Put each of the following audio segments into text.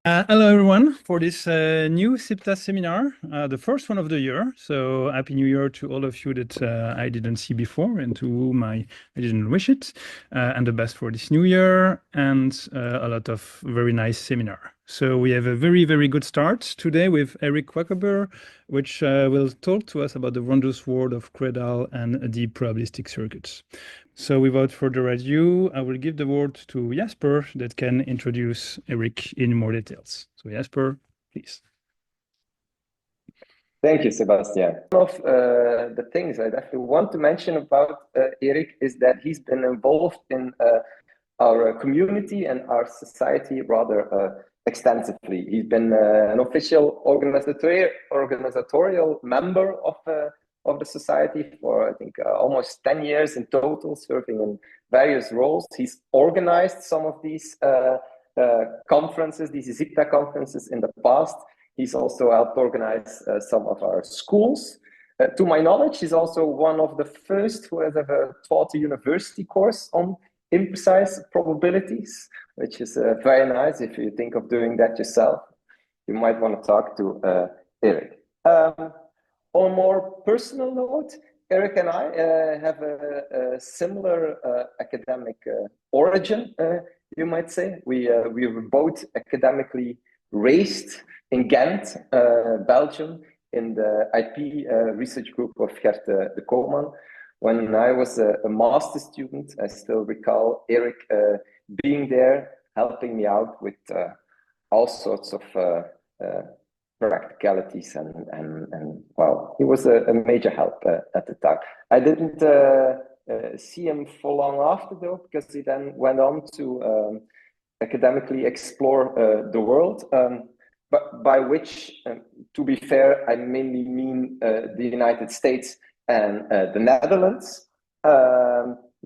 Hello everyone for this new SIPTA seminar, the first one of the year. So happy New Year to all of you that I didn't see before and to whom I didn't wish it, and the best for this new year and a lot of very nice seminar. So we have a very good start today with Erik Quaeghebeur, which will talk to us about the wondrous world of Credal and the probabilistic circuits. So without further ado, I will give the word to Jasper that can introduce Erik in more details. So Jasper, please. Thank you, Sebastian. One of the things I definitely want to mention about Erik is that he's been involved in our community and our society rather extensively. He's been an official organizatorial member of the society for, I think, almost 10 years in total, serving in various roles. He's organized some of these conferences, these SIPTA conferences in the past. He's also helped organize some of our schools. To my knowledge, he's also one of the first who has ever taught a university course on imprecise probabilities, which is very nice. If you think of doing that yourself, you might want to talk to Erik. On a more personal note, Erik and I have a similar academic origin, you might say. We were both academically raised in Ghent, Belgium, in the IP research group of Gert de Koopman. When I was a master's student, I still recall Erik being there, helping me out with all sorts of practicalities and well, he was a major help at the time. I didn't see him for long after though, because he then went on to academically explore the world, but by which, to be fair, I mainly mean the United States and the Netherlands.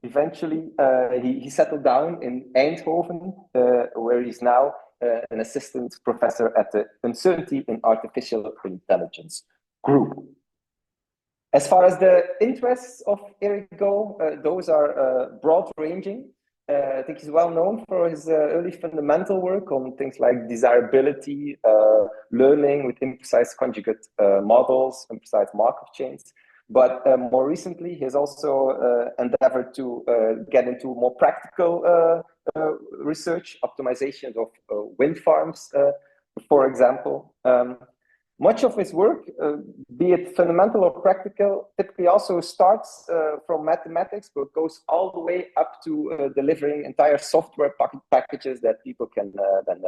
Eventually, he settled down in Eindhoven, where he's now an assistant professor at the Uncertainty in Artificial Intelligence group. As far as the interests of Erik go, those are broad-ranging. I think he's well known for his early fundamental work on things like desirability, learning with imprecise conjugate models, imprecise Markov chains. But more recently, he has also endeavored to get into more practical research, optimizations of wind farms, for example. Much of his work, be it fundamental or practical, typically also starts from mathematics, but goes all the way up to delivering entire software packages that people can then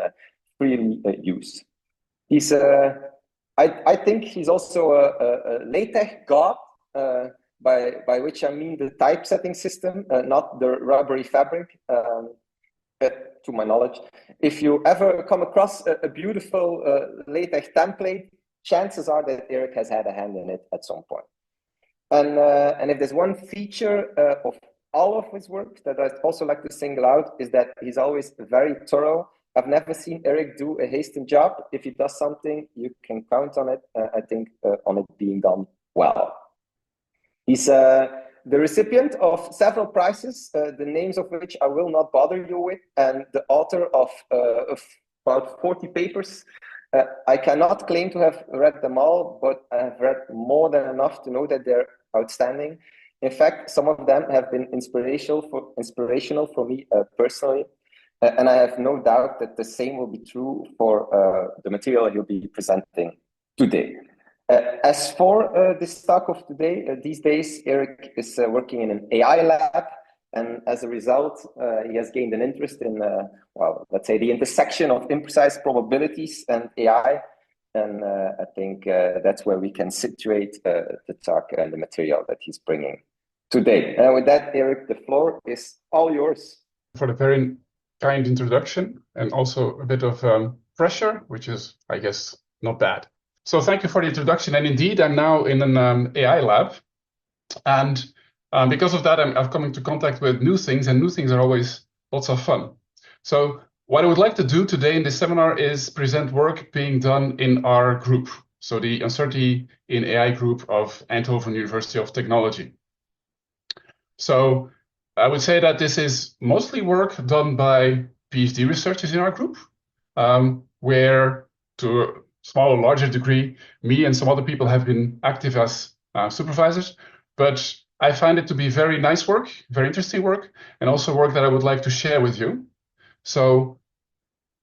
freely use. He's, I think he's also a LaTeX god, by which I mean the typesetting system, not the rubbery fabric. To my knowledge, if you ever come across a beautiful LaTeX template, chances are that Erik has had a hand in it at some point. And if there's one feature of all of his work that I'd also like to single out, is that he's always very thorough. I've never seen Erik do a hastened job. If he does something, you can count on it, I think, on it being done well. He's the recipient of several prizes, the names of which I will not bother you with, and the author of about 40 papers. I cannot claim to have read them all, but I have read more than enough to know that they're outstanding. In fact, some of them have been inspirational for me personally, and I have no doubt that the same will be true for the material he'll be presenting today. As for this talk of today, these days, Erik is working in an AI lab, and as a result, he has gained an interest in, well, let's say the intersection of imprecise probabilities and AI. And I think that's where we can situate the talk and the material that he's bringing today. And with that, Erik, the floor is all yours. For the very kind introduction and also a bit of pressure, which is, I guess, not bad. So thank you for the introduction. And indeed, I'm now in an AI lab. And because of that, I've come into contact with new things, and new things are always lots of fun. So what I would like to do today in this seminar is present work being done in our group. So the Uncertainty in AI group of Eindhoven University of Technology. So I would say that this is mostly work done by PhD researchers in our group. where, to a small or larger degree, me and some other people have been active as supervisors. But I find it to be very nice work, very interesting work, and also work that I would like to share with you. So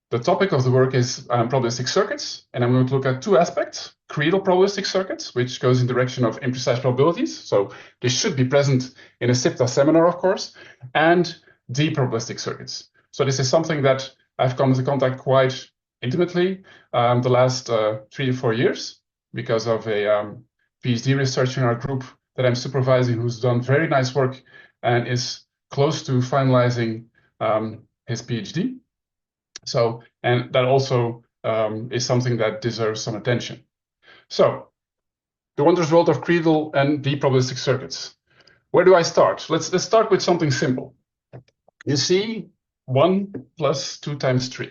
the topic of the work is probabilistic circuits, and I'm going to look at two aspects: Credal probabilistic circuits, which goes in the direction of imprecise probabilities, so they should be present in a SIPTA seminar, of course, and probabilistic circuits. So this is something that I've come into contact quite intimately the last 3 to 4 years, because of a PhD researcher in our group that I'm supervising, who's done very nice work and is close to finalizing his PhD. So, and that also is something that deserves some attention. So, the wondrous world of Credal and probabilistic circuits. Where do I start? Let's start with something simple. You see 1 plus 2 times 3.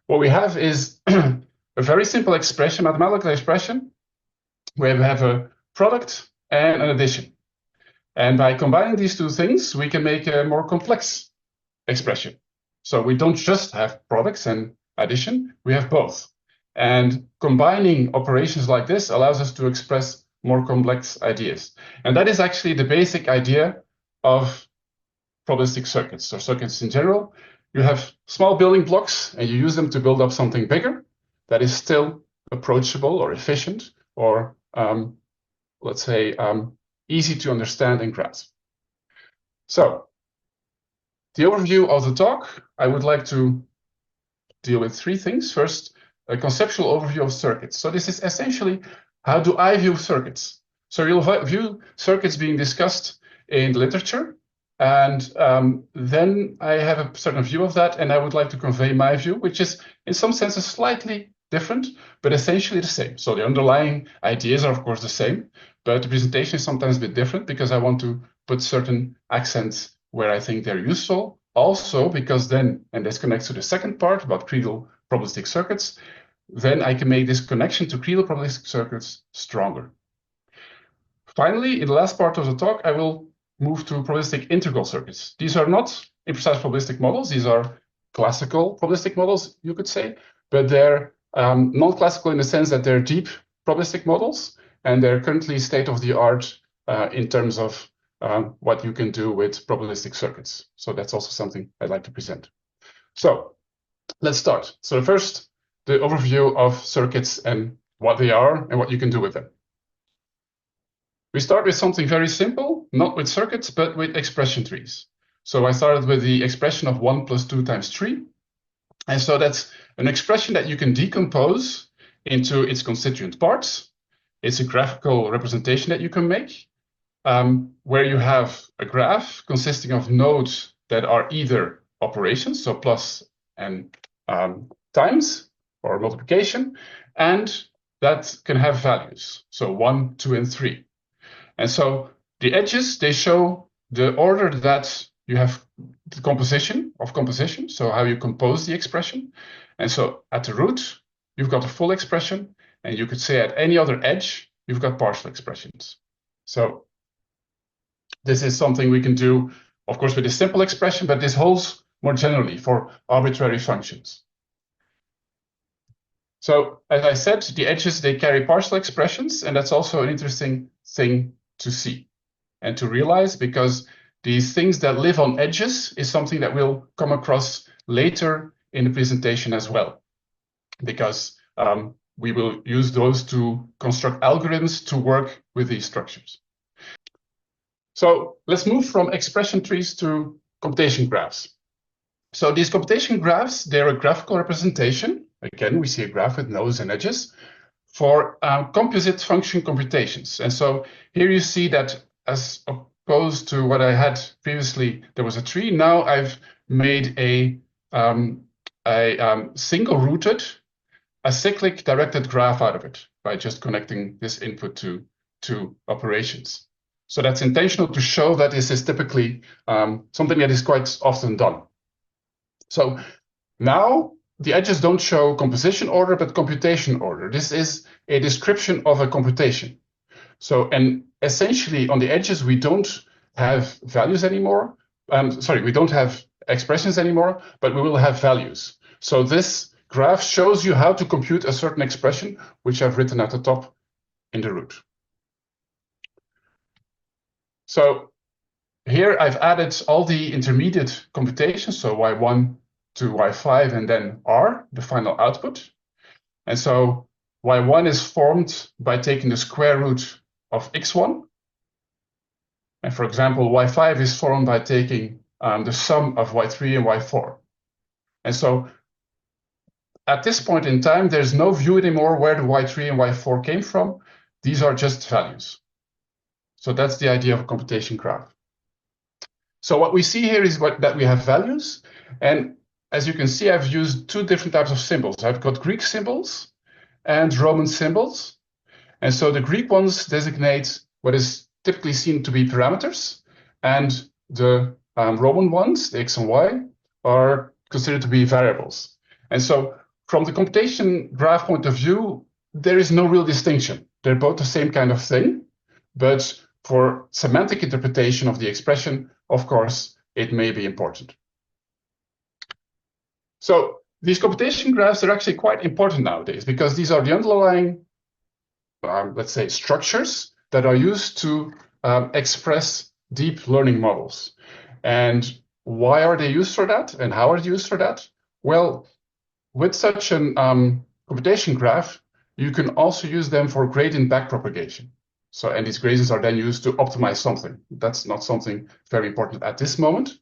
What we have is a very simple expression, mathematical expression, where we have a product and an addition. And by combining these two things, we can make a more complex expression. So we don't just have products and addition, we have both. And combining operations like this allows us to express more complex ideas. And that is actually the basic idea of probabilistic circuits, or circuits in general. You have small building blocks and you use them to build up something bigger that is still approachable or efficient, or let's say easy to understand and grasp. So the overview of the talk, I would like to deal with 3 things. First, a conceptual overview of circuits. So this is essentially, how do I view circuits? So you'll view circuits being discussed in the literature, and then I have a certain view of that, and I would like to convey my view, which is in some senses slightly different, but essentially the same. So the underlying ideas are of course the same, but the presentation is sometimes a bit different because I want to put certain accents where I think they're useful. Also because then, and this connects to the second part about Credal probabilistic circuits, then I can make this connection to Credal probabilistic circuits stronger. Finally, in the last part of the talk, I will move to probabilistic integral circuits. These are not imprecise probabilistic models. These are classical probabilistic models, you could say, but they're non-classical in the sense that they're deep probabilistic models, and they're currently state-of-the-art in terms of what you can do with probabilistic circuits. So that's also something I'd like to present. So let's start. So first, the overview of circuits and what they are and what you can do with them. We start with something very simple, not with circuits, but with expression trees. So I started with the expression of 1 plus 2 times 3. And so that's an expression that you can decompose into its constituent parts. It's a graphical representation that you can make, where you have a graph consisting of nodes that are either operations, so plus and times or multiplication, and that can have values, so 1, 2, and 3. And so the edges, they show the order that you have the composition, so how you compose the expression. And so at the root, you've got a full expression, and you could say at any other edge, you've got partial expressions. So this is something we can do, of course, with a simple expression, but this holds more generally for arbitrary functions. So as I said, the edges, they carry partial expressions, and that's also an interesting thing to see and to realize, because these things that live on edges is something that we'll come across later in the presentation as well, because we will use those to construct algorithms to work with these structures. So let's move from expression trees to computation graphs. So these computation graphs, they're a graphical representation. Again, we see a graph with nodes and edges for composite function computations. And so here you see that as opposed to what I had previously, there was a tree. Now I've made a single-rooted, acyclic directed graph out of it by just connecting this input to two operations. So that's intentional to show that this is typically something that is quite often done. So now the edges don't show composition order, but computation order. This is a description of a computation. So, and essentially on the edges, we don't have values anymore. We don't have expressions anymore, but we will have values. So this graph shows you how to compute a certain expression, which I've written at the top in the root. So here I've added all the intermediate computations, so y1 to y5 and then r, the final output. And so y1 is formed by taking the square root of x1. And for example, y5 is formed by taking the sum of y3 and y4. And so at this point in time, there's no view anymore where the y3 and y4 came from. These are just values. So that's the idea of a computation graph. So what we see here is that we have values. And as you can see, I've used two different types of symbols. I've got Greek symbols and Roman symbols. And so the Greek ones designate what is typically seen to be parameters. And the Roman ones, the x and y, are considered to be variables. And so from the computation graph point of view, there is no real distinction. They're both the same kind of thing. But for semantic interpretation of the expression, of course, it may be important. So these computation graphs are actually quite important nowadays because these are the underlying, let's say, structures that are used to express deep learning models. And why are they used for that? And how are they used for that? Well, with such an computation graph, you can also use them for gradient backpropagation. So, and these gradients are then used to optimize something. That's not something very important at this moment,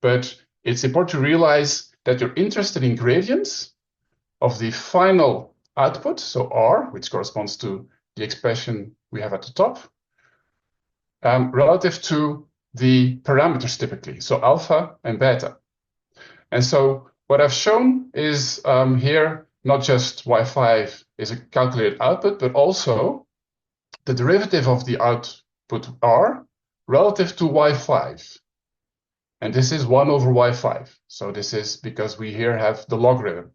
but it's important to realize that you're interested in gradients of the final output, so R, which corresponds to the expression we have at the top, relative to the parameters typically, so alpha and beta. And so what I've shown is here, not just y5 is a calculated output, but also the derivative of the output R relative to y5. And this is 1 over y5. So this is because we here have the logarithm.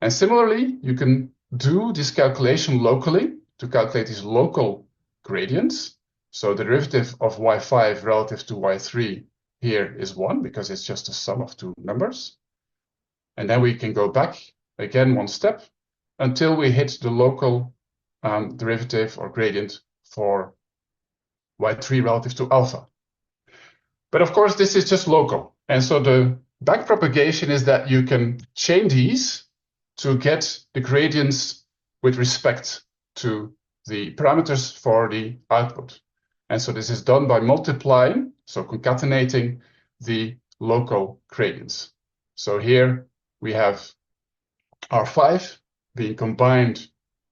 And similarly, you can do this calculation locally to calculate these local gradients. So the derivative of y5 relative to y3 here is 1 because it's just a sum of two numbers. And then we can go back again one step until we hit the local derivative or gradient for y3 relative to alpha. But of course, this is just local. And so the backpropagation is that you can chain these to get the gradients with respect to the parameters for the output. And so this is done by multiplying, so concatenating the local gradients. So here we have R5 being combined,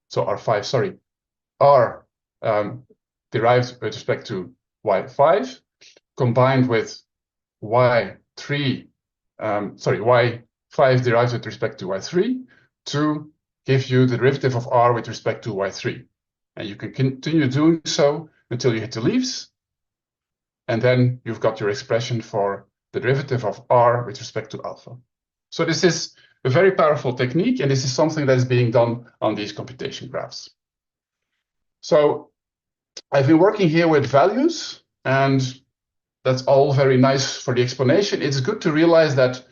so R5, sorry, R derived with respect to Y5, combined with Y3, Y5 derived with respect to Y3 to give you the derivative of R with respect to Y3. And you can continue doing so until you hit the leaves. And then you've got your expression for the derivative of R with respect to alpha. So this is a very powerful technique, and this is something that is being done on these computation graphs. So I've been working here with values, and that's all very nice for the explanation. It's good to realize that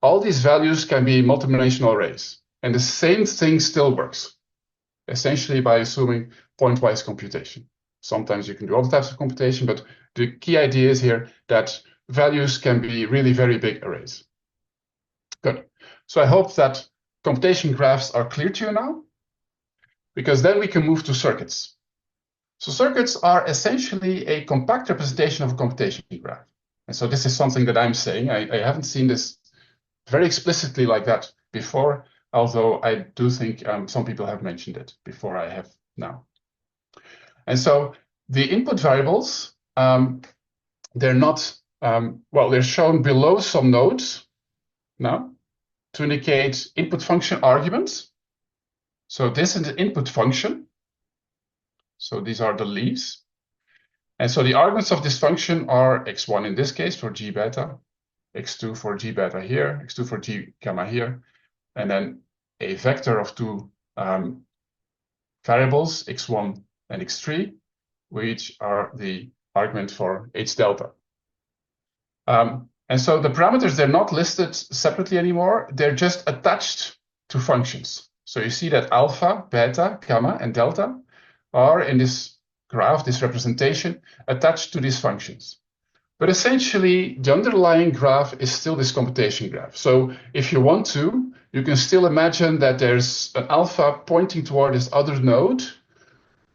all these values can be multidimensional arrays, and the same thing still works, essentially by assuming pointwise computation. Sometimes you can do other types of computation, but the key idea is here that values can be really very big arrays. Good. So I hope that computation graphs are clear to you now, because then we can move to circuits. So circuits are essentially a compact representation of a computation graph. And so this is something that I'm saying. I haven't seen this very explicitly like that before, although I do think some people have mentioned it before I have now. And so the input variables, they're not, well, they're shown below some nodes now to indicate input function arguments. So this is the input function. So these are the leaves. And so the arguments of this function are x1 in this case for g beta, x2 for g beta here, x2 for g gamma here, and then a vector of two variables, x1 and x3, which are the argument for h delta. And so the parameters, they're not listed separately anymore. They're just attached to functions. So you see that alpha, beta, gamma, and delta are in this graph, this representation, attached to these functions. But essentially, the underlying graph is still this computation graph. So if you want to, you can still imagine that there's an alpha pointing toward this other node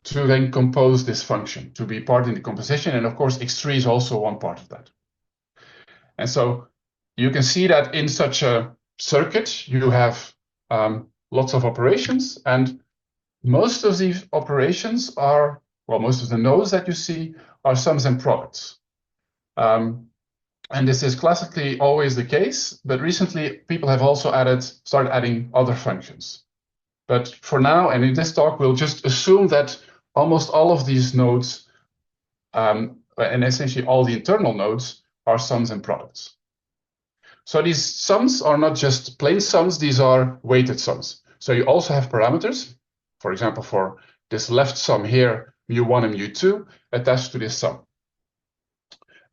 to then compose this function, to be part in the composition. And of course, x3 is also one part of that. And so you can see that in such a circuit, you have lots of operations, and most of these operations are, well, most of the nodes that you see are sums and products. And this is classically always the case, but recently people have also started adding other functions. But for now, and in this talk, we'll just assume that almost all of these nodes, and essentially all the internal nodes, are sums and products. So these sums are not just plain sums, these are weighted sums. So you also have parameters, for example, for this left sum here, mu1 and mu2, attached to this sum.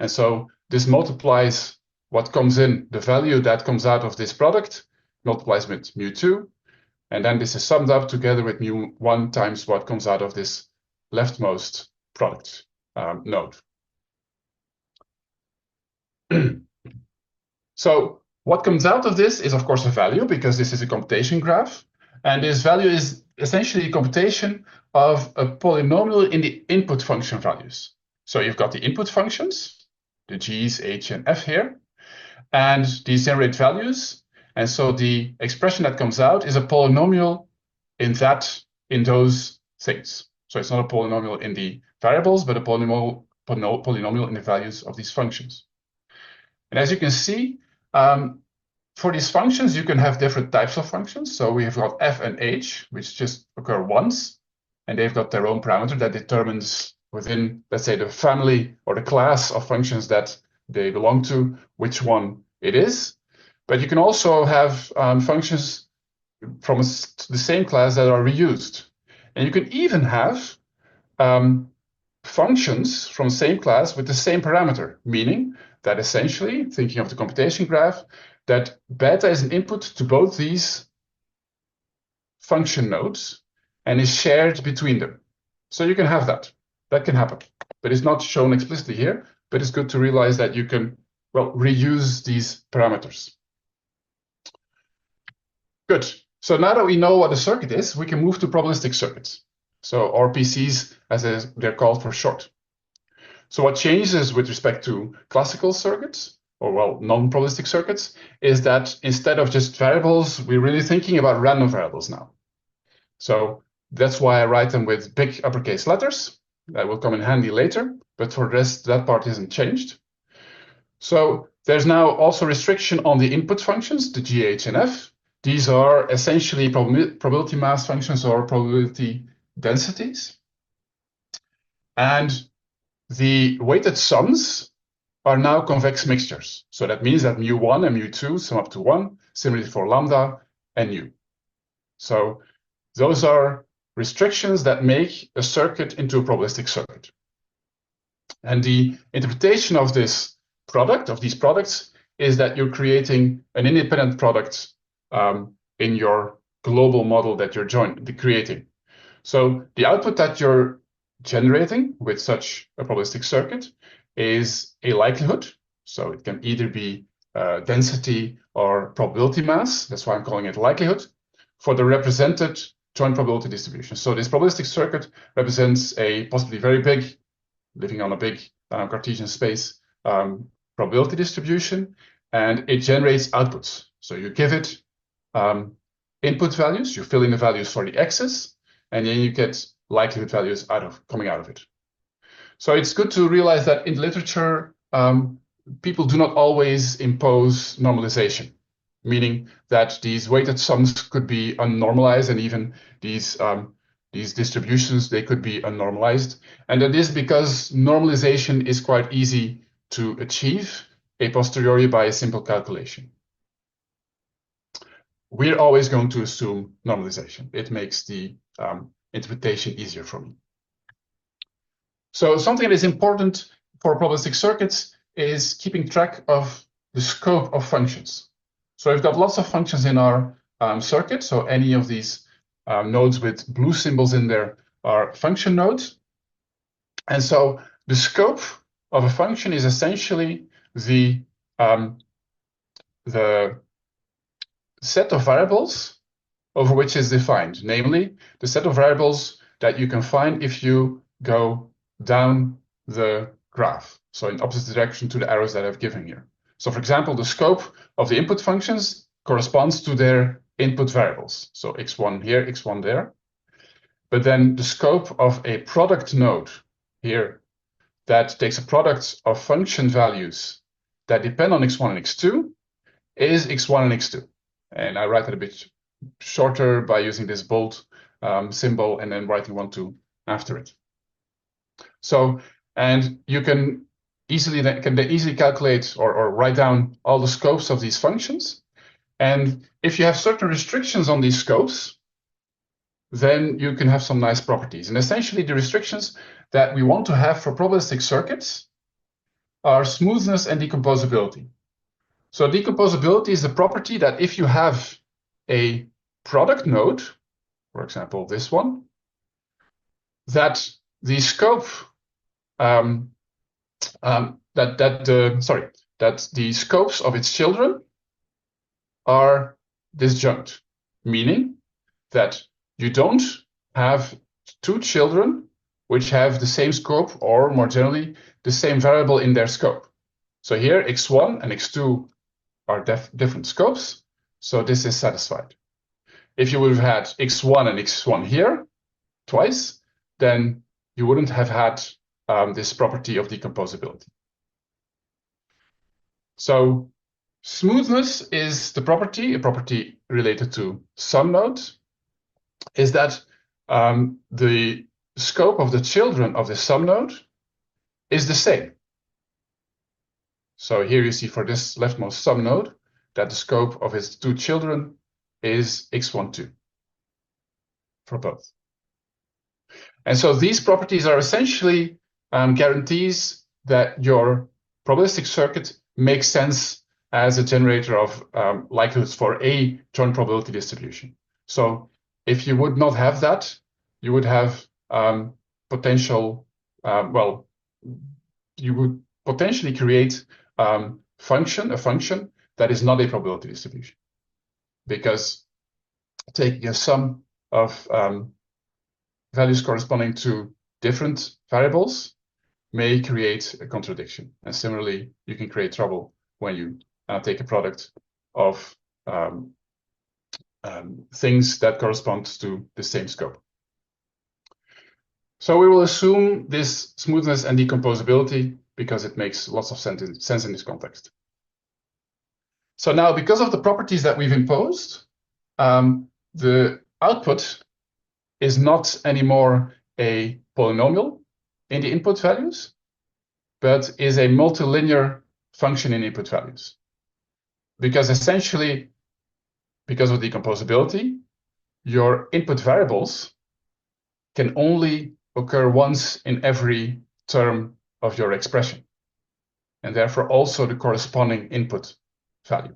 And so this multiplies what comes in, the value that comes out of this product, multiplies with mu2, and then this is summed up together with mu1 times what comes out of this leftmost product node. So what comes out of this is, of course, a value, because this is a computation graph. And this value is essentially a computation of a polynomial in the input function values. So you've got the input functions, the g's, h, and f here, and these generate values. And so the expression that comes out is a polynomial in those things. So it's not a polynomial in the variables, but a polynomial in the values of these functions. And as you can see, for these functions, you can have different types of functions. So we have got f and h, which just occur once, and they've got their own parameter that determines within, let's say, the family or the class of functions that they belong to, which one it is. But you can also have functions from the same class that are reused. And you can even have functions from the same class with the same parameter, meaning that essentially, thinking of the computation graph, that beta is an input to both these function nodes and is shared between them. So you can have that. That can happen. But it's not shown explicitly here, but it's good to realize that you can, well, reuse these parameters. Good. So now that we know what a circuit is, we can move to probabilistic circuits. So, or PCs, as they're called for short. So what changes with respect to classical circuits, or well, non-probabilistic circuits, is that instead of just variables, we're really thinking about random variables now. So that's why I write them with big uppercase letters. That will come in handy later, but for the rest, that part isn't changed. So there's now also restriction on the input functions, the g, h, and f. These are essentially probability mass functions or probability densities. And the weighted sums are now convex mixtures. So that means that mu1 and mu2 sum up to 1, similarly for lambda and nu. So those are restrictions that make a circuit into a probabilistic circuit. And the interpretation of this product, of these products, is that you're creating an independent product in your global model that you're creating. So the output that you're generating with such a probabilistic circuit is a likelihood. So it can either be density or probability mass. That's why I'm calling it likelihood for the represented joint probability distribution. So this probabilistic circuit represents a possibly very big, living on a big Cartesian space, probability distribution, and it generates outputs. So you give it input values, you fill in the values for the x's, and then you get likelihood values coming out of it. So it's good to realize that in literature, people do not always impose normalization, meaning that these weighted sums could be unnormalized, and even these distributions, they could be unnormalized. And that is because normalization is quite easy to achieve a posteriori by a simple calculation. We're always going to assume normalization. It makes the interpretation easier for me. So something that is important for probabilistic circuits is keeping track of the scope of functions. So we've got lots of functions in our circuit. So any of these nodes with blue symbols in there are function nodes. And so the scope of a function is essentially the set of variables over which is defined, namely the set of variables that you can find if you go down the graph, so in opposite direction to the arrows that I've given here. So for example, the scope of the input functions corresponds to their input variables. So x1 here, x1 there. But then the scope of a product node here that takes a product of function values that depend on x1 and x2 is x1 and x2. And I write it a bit shorter by using this bold symbol and then writing 1, 2 after it. So, and you can easily calculate or write down all the scopes of these functions. And if you have certain restrictions on these scopes, then you can have some nice properties. And essentially the restrictions that we want to have for probabilistic circuits are smoothness and decomposability. So decomposability is the property that if you have a product node, for example, this one, that the scope that the scopes of its children are disjunct, meaning that you don't have two children which have the same scope, or more generally, the same variable in their scope. So here, x1 and x2 are different scopes, so this is satisfied. If you would have had x1 and x1 here twice, then you wouldn't have had this property of decomposability. So smoothness is the property, a property related to some nodes, is that the scope of the children of the sum node is the same. So here you see for this leftmost sum node that the scope of its two children is x1, 2 for both. And so these properties are essentially guarantees that your probabilistic circuit makes sense as a generator of likelihoods for a joint probability distribution. So if you would not have that, you would have potential, you would potentially create a function that is not a probability distribution, because taking a sum of values corresponding to different variables may create a contradiction. And similarly, you can create trouble when you take a product of things that correspond to the same scope. So we will assume this smoothness and decomposability because it makes lots of sense in this context. So now, because of the properties that we've imposed, the output is not anymore a polynomial in the input values, but is a multilinear function in input values. Because essentially, because of decomposability, your input variables can only occur once in every term of your expression, and therefore also the corresponding input value.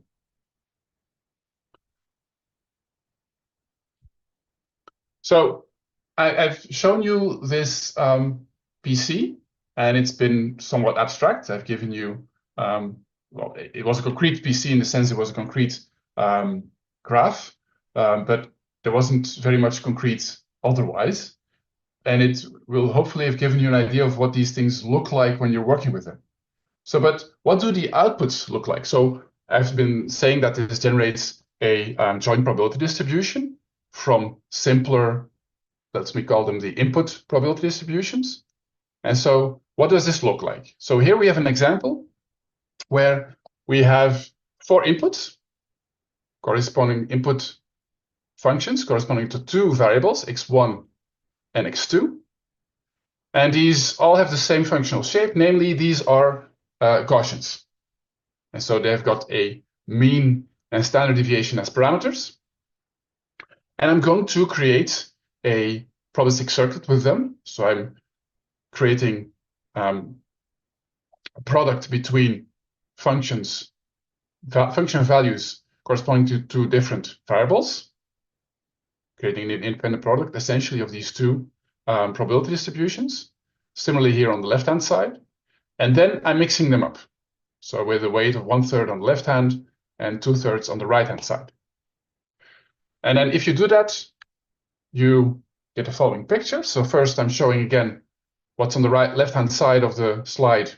So I've shown you this PC, and it's been somewhat abstract. I've given you, well, it was a concrete PC in the sense it was a concrete graph, but there wasn't very much concrete otherwise. And it will hopefully have given you an idea of what these things look like when you're working with them. So, but what do the outputs look like? So I've been saying that this generates a joint probability distribution from simpler, let's call them the input probability distributions. And so what does this look like? So here we have an example where we have 4 inputs, corresponding input functions corresponding to 2 variables, x1 and x2. And these all have the same functional shape, namely these are Gaussians. And so they've got a mean and standard deviation as parameters. And I'm going to create a probabilistic circuit with them. So I'm creating a product between function values corresponding to two different variables, creating an independent product essentially of these two probability distributions. Similarly here on the left-hand side. And then I'm mixing them up. So with a weight of 1/3 on the left hand and 2/3 on the right-hand side. And then if you do that, you get the following picture. So first I'm showing again what's on the left-hand side of the slide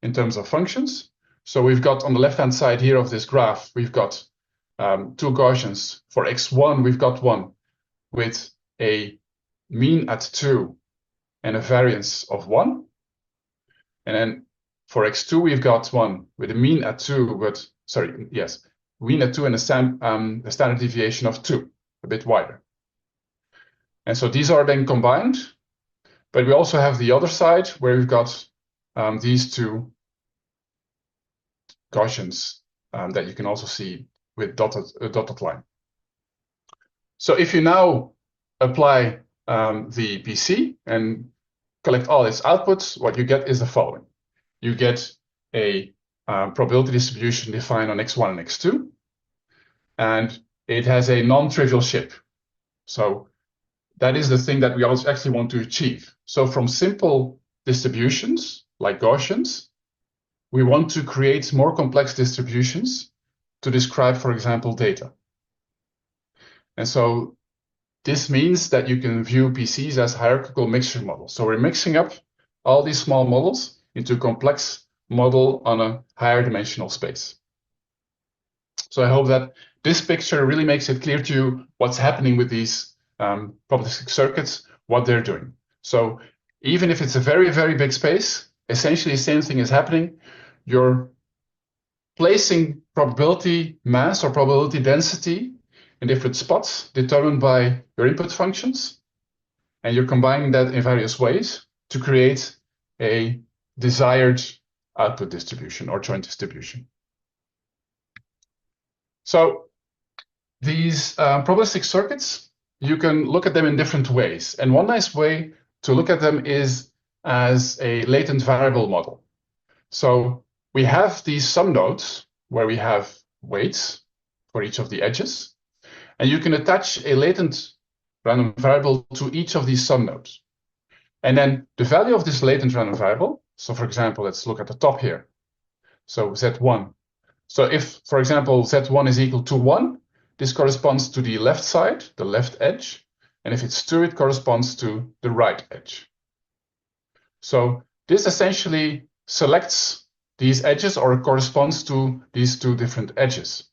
in terms of functions. So we've got on the left-hand side here of this graph, we've got two Gaussians. For x1, we've got one with a mean at 2 and a variance of 1. And then for x2, we've got one with a mean at 2, but sorry, yes, mean at 2 and a standard deviation of 2, a bit wider. And so these are then combined, but we also have the other side where we've got these two Gaussians that you can also see with dotted line. So if you now apply the PC and collect all its outputs, what you get is the following. You get a probability distribution defined on x1 and x2, and it has a non-trivial shape. So that is the thing that we also actually want to achieve. So from simple distributions, like Gaussians, we want to create more complex distributions to describe, for example, data. And so this means that you can view PCs as hierarchical mixture models. So we're mixing up all these small models into a complex model on a higher dimensional space. So I hope that this picture really makes it clear to you what's happening with these probabilistic circuits, what they're doing. So even if it's a very, very big space, essentially the same thing is happening. You're placing probability mass or probability density in different spots determined by your input functions, and you're combining that in various ways to create a desired output distribution or joint distribution. So these probabilistic circuits, you can look at them in different ways. And one nice way to look at them is as a latent variable model. So we have these sum nodes where we have weights for each of the edges, and you can attach a latent random variable to each of these sum nodes. And then the value of this latent random variable, so for example, let's look at the top here. So Z1. So if, for example, Z1 is equal to 1, this corresponds to the left side, the left edge. And if it's 2, it corresponds to the right edge. So this essentially selects these edges or corresponds to these two different edges.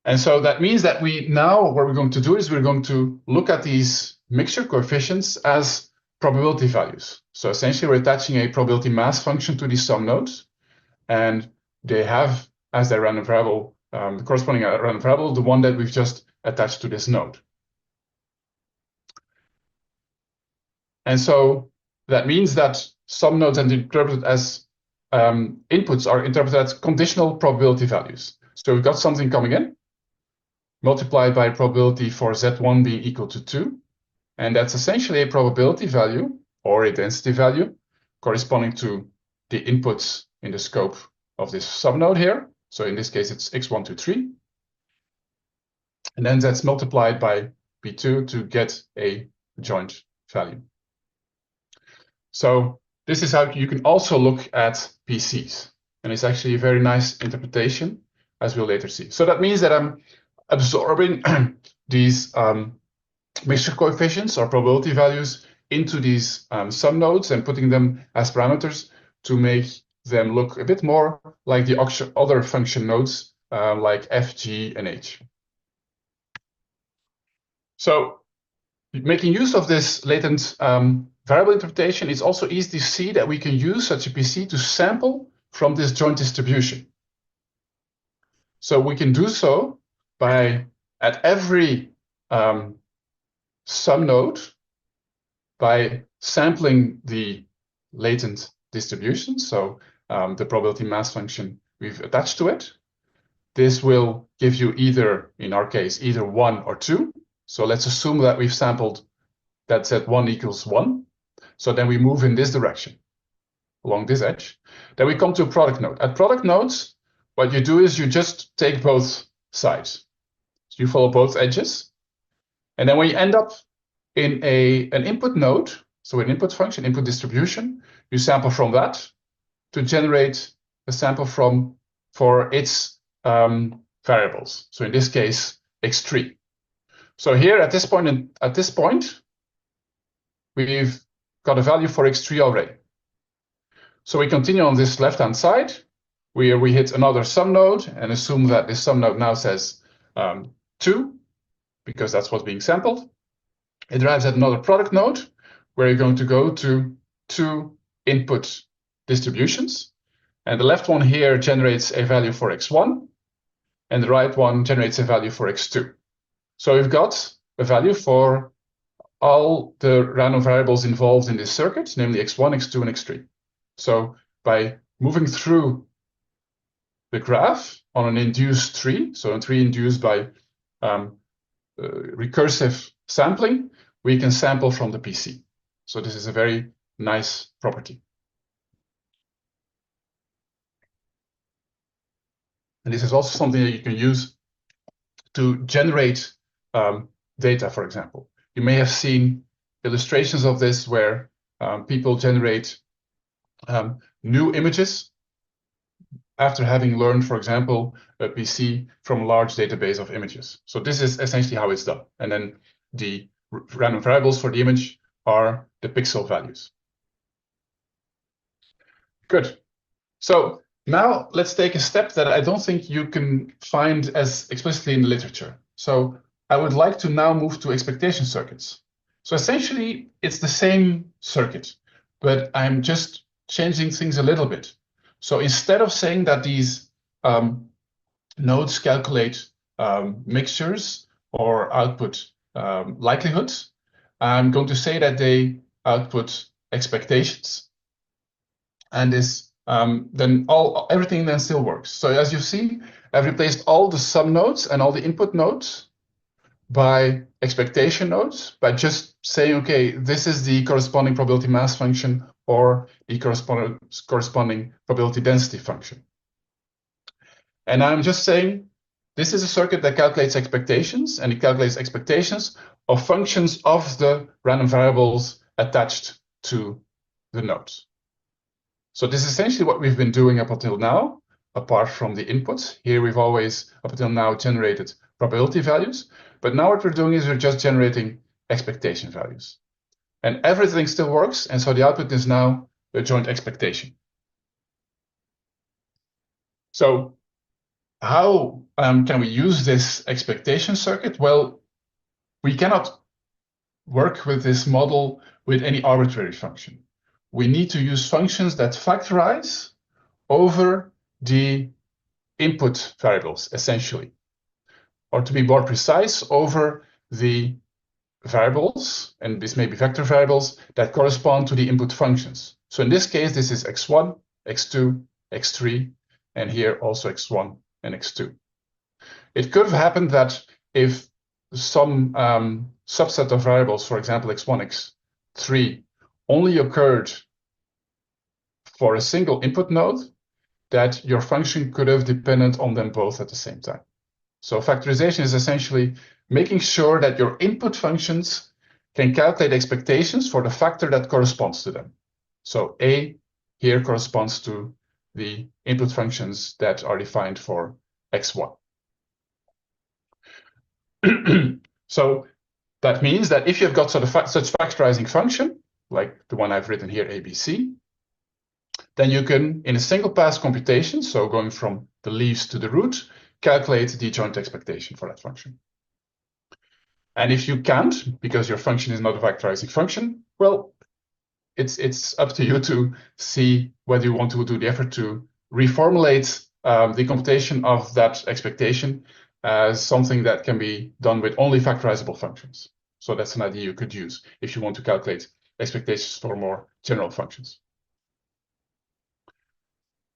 And so that means that we now, what we're going to do is we're going to look at these mixture coefficients as probability values. So essentially we're attaching a probability mass function to these sum nodes, and they have as their random variable, the corresponding random variable, the one that we've just attached to this node. And so that means that sum nodes are interpreted as inputs are interpreted as conditional probability values. So we've got something coming in, multiplied by probability for Z1 being equal to 2. And that's essentially a probability value or a density value corresponding to the inputs in the scope of this subnode here. So in this case, it's x1 to 3. And then that's multiplied by B2 to get a joint value. So this is how you can also look at PCs. And it's actually a very nice interpretation, as we'll later see. So that means that I'm absorbing these mixture coefficients or probability values into these subnodes and putting them as parameters to make them look a bit more like the other function nodes like f, g, and h. So making use of this latent variable interpretation, it's also easy to see that we can use such a PC to sample from this joint distribution. So we can do so by, at every subnode, by sampling the latent distribution, so the probability mass function we've attached to it. This will give you either, in our case, either 1 or 2. So let's assume that we've sampled that Z1 equals 1. So then we move in this direction. along this edge. Then we come to a product node. At product nodes, what you do is you just take both sides. So you follow both edges. And then when you end up in an input node, so an input function, input distribution, you sample from that to generate a sample for its variables. So in this case, x3. So here at this point, we've got a value for x3 already. So we continue on this left-hand side, where we hit another sum node and assume that this sum node now says 2, because that's what's being sampled. It arrives at another product node, where you're going to go to 2 input distributions. And the left one here generates a value for x1, and the right one generates a value for x2. So we've got a value for all the random variables involved in this circuit, namely x1, x2, and x3. So by moving through the graph on an induced tree, so a tree induced by recursive sampling, we can sample from the PC. So this is a very nice property. And this is also something that you can use to generate data, for example. You may have seen illustrations of this where people generate new images after having learned, for example, a PC from a large database of images. So this is essentially how it's done. And then the random variables for the image are the pixel values. Good. So now let's take a step that I don't think you can find as explicitly in the literature. So I would like to now move to expectation circuits. So essentially, it's the same circuit, but I'm just changing things a little bit. So instead of saying that these nodes calculate mixtures or output likelihoods, I'm going to say that they output expectations. And this then everything then still works. So as you see, I've replaced all the sum nodes and all the input nodes by expectation nodes, by just saying, okay, this is the corresponding probability mass function or the corresponding probability density function. And I'm just saying, this is a circuit that calculates expectations, and it calculates expectations of functions of the random variables attached to the nodes. So this is essentially what we've been doing up until now, apart from the inputs. Here we've always, up until now, generated probability values. But now what we're doing is we're just generating expectation values. And everything still works, and so the output is now a joint expectation. So how can we use this expectation circuit? Well, we cannot work with this model with any arbitrary function. We need to use functions that factorize over the input variables, essentially. Or to be more precise, over the variables, and this may be vector variables, that correspond to the input functions. So in this case, this is x1, x2, x3, and here also x1 and x2. It could have happened that if some subset of variables, for example, x1, x3, only occurred for a single input node, that your function could have depended on them both at the same time. So factorization is essentially making sure that your input functions can calculate expectations for the factor that corresponds to them. So A here corresponds to the input functions that are defined for x1. So that means that if you've got such factorizing function, like the one I've written here, ABC, then you can, in a single pass computation, so going from the leaves to the root, calculate the joint expectation for that function. And if you can't, because your function is not a factorizing function, well, it's up to you to see whether you want to do the effort to reformulate the computation of that expectation as something that can be done with only factorizable functions. So that's an idea you could use if you want to calculate expectations for more general functions.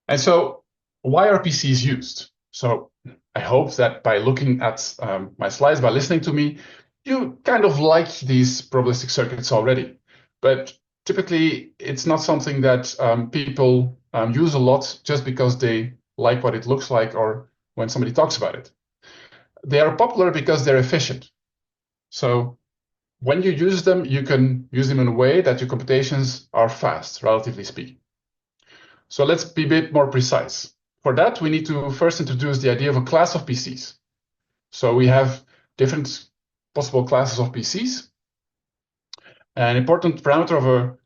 And so why are PCs used? So I hope that by looking at my slides, by listening to me, you kind of like these probabilistic circuits already. But typically it's not something that people use a lot just because they like what it looks like or when somebody talks about it. They are popular because they're efficient. So when you use them, you can use them in a way that your computations are fast, relatively speaking. So let's be a bit more precise. For that, we need to first introduce the idea of a class of PCs. So we have different possible classes of PCs. An important parameter of a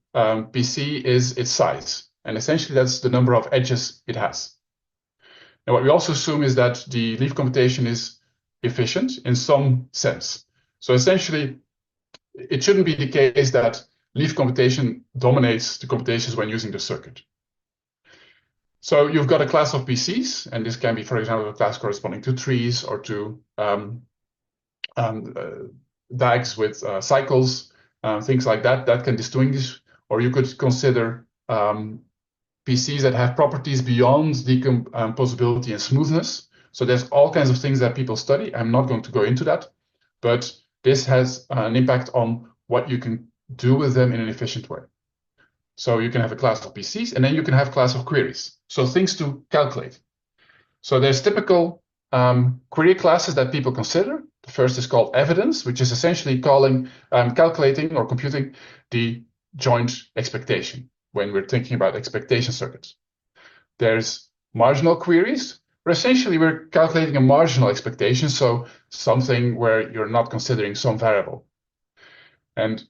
PC is its size. And essentially, that's the number of edges it has. And what we also assume is that the leaf computation is efficient in some sense. So essentially, it shouldn't be the case that leaf computation dominates the computations when using the circuit. So you've got a class of PCs, and this can be, for example, a class corresponding to trees or to DAGs with cycles, things like that, that can distinguish. Or you could consider PCs that have properties beyond decomposability and smoothness. So there's all kinds of things that people study. I'm not going to go into that, but this has an impact on what you can do with them in an efficient way. So you can have a class of PCs, and then you can have a class of queries. So things to calculate. So there's typical query classes that people consider. The first is called evidence, which is essentially calculating or computing the joint expectation when we're thinking about expectation circuits. There's marginal queries, where essentially we're calculating a marginal expectation, so something where you're not considering some variable. And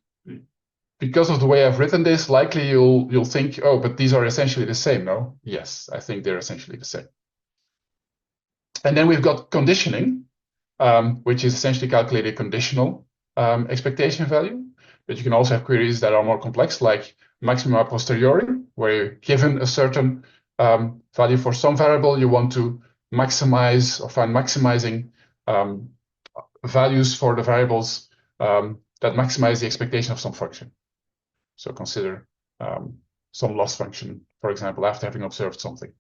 because of the way I've written this, likely you'll think, oh, but these are essentially the same. No? Yes, I think they're essentially the same. And then we've got conditioning, which is essentially calculating conditional expectation value. But you can also have queries that are more complex, like maximum a posteriori, where you're given a certain value for some variable, you want to maximize or find maximizing values for the variables that maximize the expectation of some function. So consider some loss function, for example, after having observed something.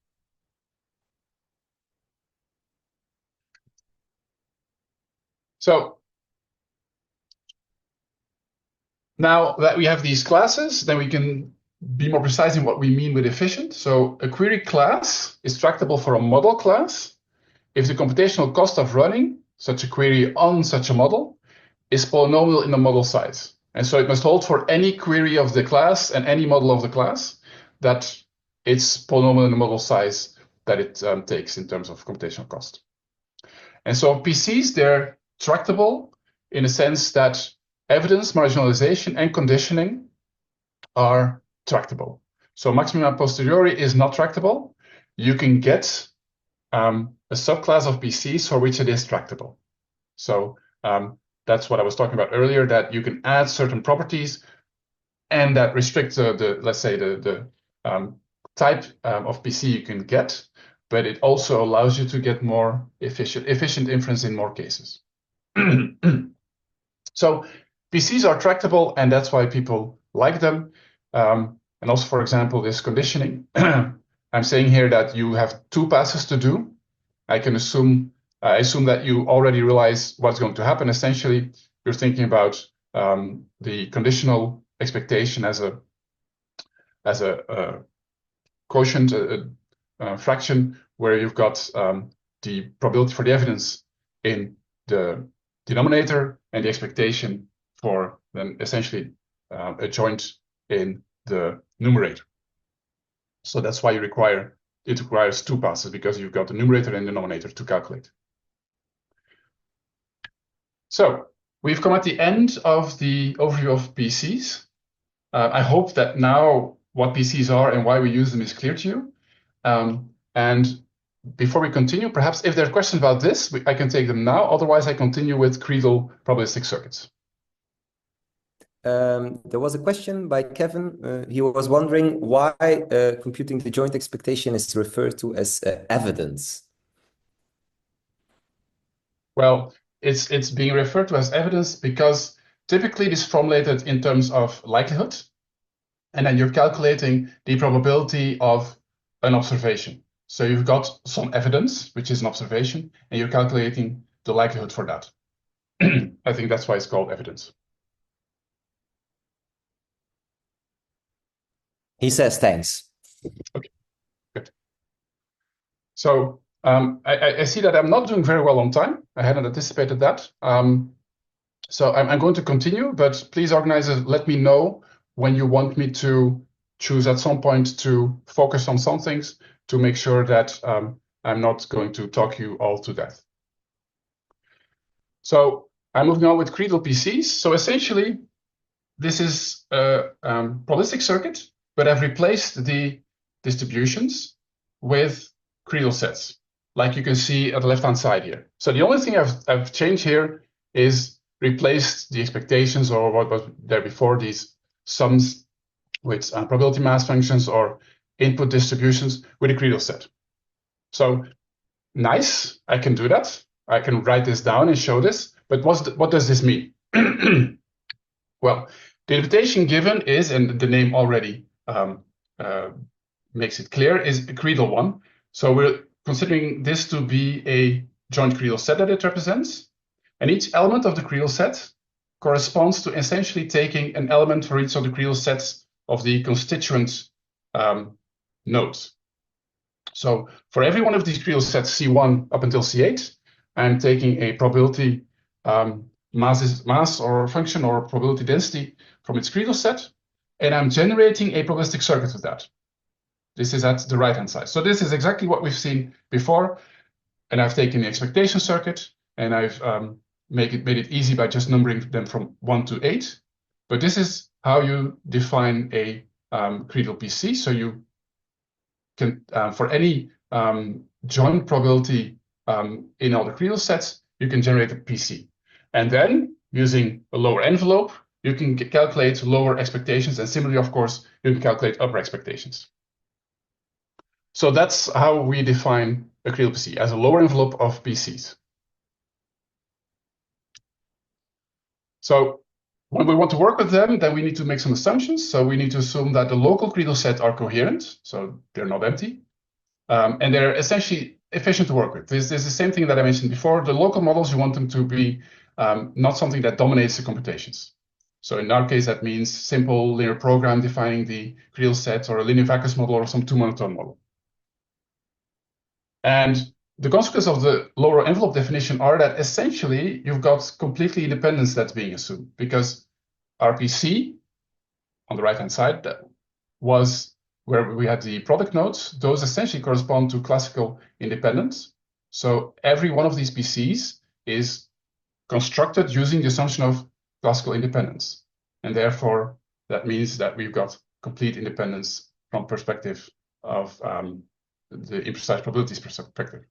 So now that we have these classes, then we can be more precise in what we mean with efficient. So a query class is tractable for a model class if the computational cost of running such a query on such a model is polynomial in the model size. And so it must hold for any query of the class and any model of the class that it's polynomial in the model size that it takes in terms of computational cost. And so PCs, they're tractable in a sense that evidence, marginalization, and conditioning are tractable. So maximum a posteriori is not tractable. You can get a subclass of PCs for which it is tractable. So that's what I was talking about earlier, that you can add certain properties and that restrict let's say the type of PC you can get, but it also allows you to get more efficient inference in more cases. So PCs are tractable, and that's why people like them. And also, for example, this conditioning. I'm saying here that you have two passes to do. I assume that you already realize what's going to happen. Essentially, you're thinking about the conditional expectation as a quotient, a fraction, where you've got the probability for the evidence in the denominator and the expectation for then essentially a joint in the numerator. So that's why it requires two passes, because you've got the numerator and denominator to calculate. So we've come at the end of the overview of PCs. I hope that now what PCs are and why we use them is clear to you. And before we continue, perhaps if there are questions about this, I can take them now. Otherwise, I continue with Credal probabilistic circuits. There was a question by Kevin. He was wondering why computing the joint expectation is referred to as evidence. Well, it's being referred to as evidence because typically it is formulated in terms of likelihood, and then you're calculating the probability of an observation. So you've got some evidence, which is an observation, and you're calculating the likelihood for that. I think that's why it's called evidence. He says thanks. Okay, good. So I see that I'm not doing very well on time. I hadn't anticipated that. So I'm going to continue, but please, organizers, let me know when you want me to choose at some point to focus on some things to make sure that I'm not going to talk you all to death. So I'm moving on with Credal PCS. So essentially, this is a probabilistic circuit, but I've replaced the distributions with Credal sets, like you can see at the left-hand side here. So the only thing I've changed here is replaced the expectations, or what was there before, these sums with probability mass functions or input distributions with a Credal set. So nice, I can do that. I can write this down and show this, but what does this mean? Well, the interpretation given is, and the name already makes it clear, is a Credal one. So we're considering this to be a joint Credal set that it represents. And each element of the Credal set corresponds to essentially taking an element for each of the Credal sets of the constituent nodes. So for every one of these Credal sets, C1 up until C8, I'm taking a probability mass or function or probability density from its Credal set, and I'm generating a probabilistic circuit with that. This is at the right-hand side. So this is exactly what we've seen before, and I've taken the expectation circuit, and I've made it easy by just numbering them from 1 to 8. But this is how you define a Credal PC. So you can, for any joint probability in all the Credal sets, you can generate a PC. And then, using a lower envelope, you can calculate lower expectations. And similarly, of course, you can calculate upper expectations. So that's how we define a Credal PC, as a lower envelope of PCs. So when we want to work with them, then we need to make some assumptions. So we need to assume that the local Credal set are coherent, so they're not empty. And they're essentially efficient to work with. This is the same thing that I mentioned before. The local models, you want them to be not something that dominates the computations. So in our case, that means simple linear program defining the Credal set, or a linear vacuous model, or some two-monotone model. And the consequence of the lower envelope definition are that essentially you've got completely independence that's being assumed, because RPC on the right-hand side, that was where we had the product nodes. Those essentially correspond to classical independence. So every one of these PCs is constructed using the assumption of classical independence. And therefore, that means that we've got complete independence from perspective of the imprecise probabilities perspective.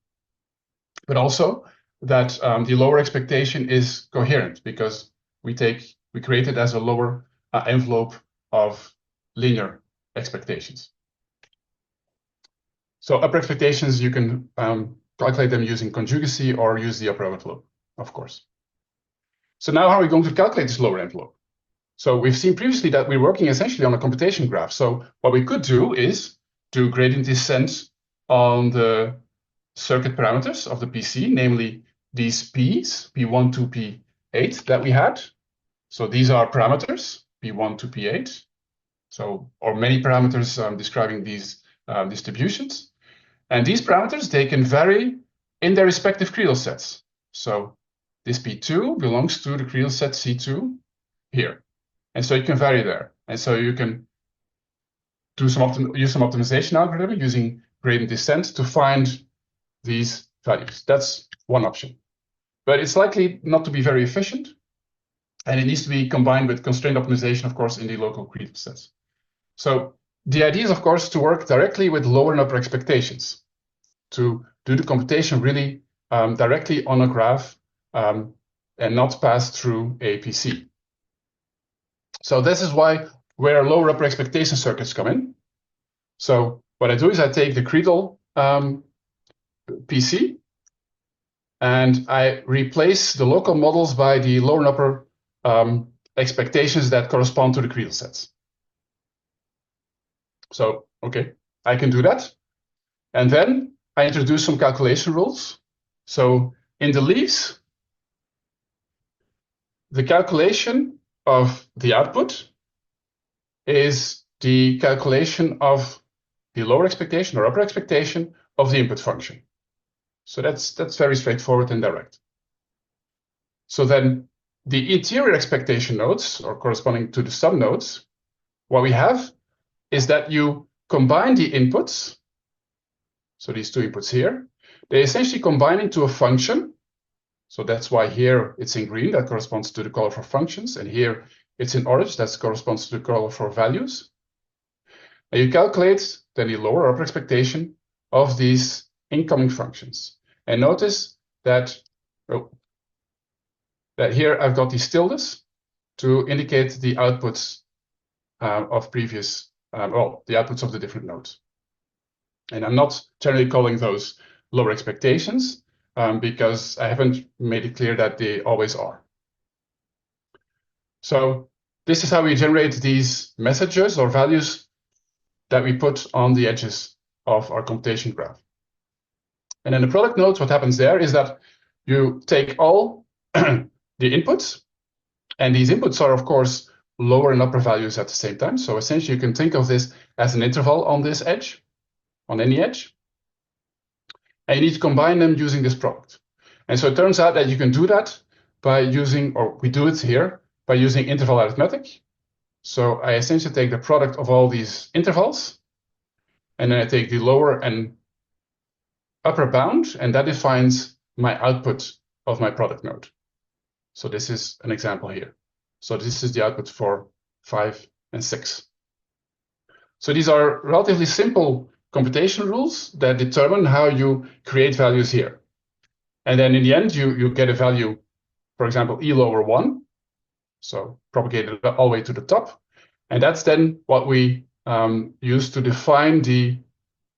But also that the lower expectation is coherent, because we create it as a lower envelope of linear expectations. So upper expectations, you can calculate them using conjugacy or use the upper envelope, of course. So now how are we going to calculate this lower envelope? So we've seen previously that we're working essentially on a computation graph. So what we could do is do gradient descent on the circuit parameters of the PC, namely these P's, P1 to P8 that we had. So these are parameters, P1 to P8. So, or many parameters describing these distributions. And these parameters, they can vary in their respective Credal sets. So this P2 belongs to the Credal set C2 here. And so you can vary there. And so you can do use some optimization algorithm using gradient descent to find these values. That's one option. But it's likely not to be very efficient. And it needs to be combined with constraint optimization, of course, in the local Credal sets. So the idea is, of course, to work directly with lower and upper expectations, to do the computation really directly on a graph and not pass through a PC. So this is where lower upper expectation circuits come in. So what I do is I take the Credal PC and I replace the local models by the lower and upper expectations that correspond to the Credal sets. So, okay, I can do that. And then I introduce some calculation rules. So in the leaves, the calculation of the output is the calculation of the lower expectation or upper expectation of the input function. So that's very straightforward and direct. So then the interior expectation nodes, or corresponding to the sum nodes, what we have is that you combine the inputs. So these two inputs here, they essentially combine into a function. So that's why here it's in green, that corresponds to the color for functions. And here it's in orange, that corresponds to the color for values. And you calculate then the lower or upper expectation of these incoming functions. And notice that, that here I've got these tildes to indicate the outputs of previous, well, the outputs of the different nodes. And I'm not generally calling those lower expectations because I haven't made it clear that they always are. So this is how we generate these messages or values that we put on the edges of our computation graph. And in the product nodes, what happens there is that you take all the inputs, and these inputs are, of course, lower and upper values at the same time. So essentially, you can think of this as an interval on this edge, on any edge. And you need to combine them using this product. And so it turns out that you can do that by using, or we do it here, by using interval arithmetic. So I essentially take the product of all these intervals, and then I take the lower and upper bound, and that defines my output of my product node. So this is an example here. So this is the output for 5 and 6. So these are relatively simple computation rules that determine how you create values here. And then in the end, you get a value, for example, E lower 1. So propagate it all the way to the top. And that's then what we use to define the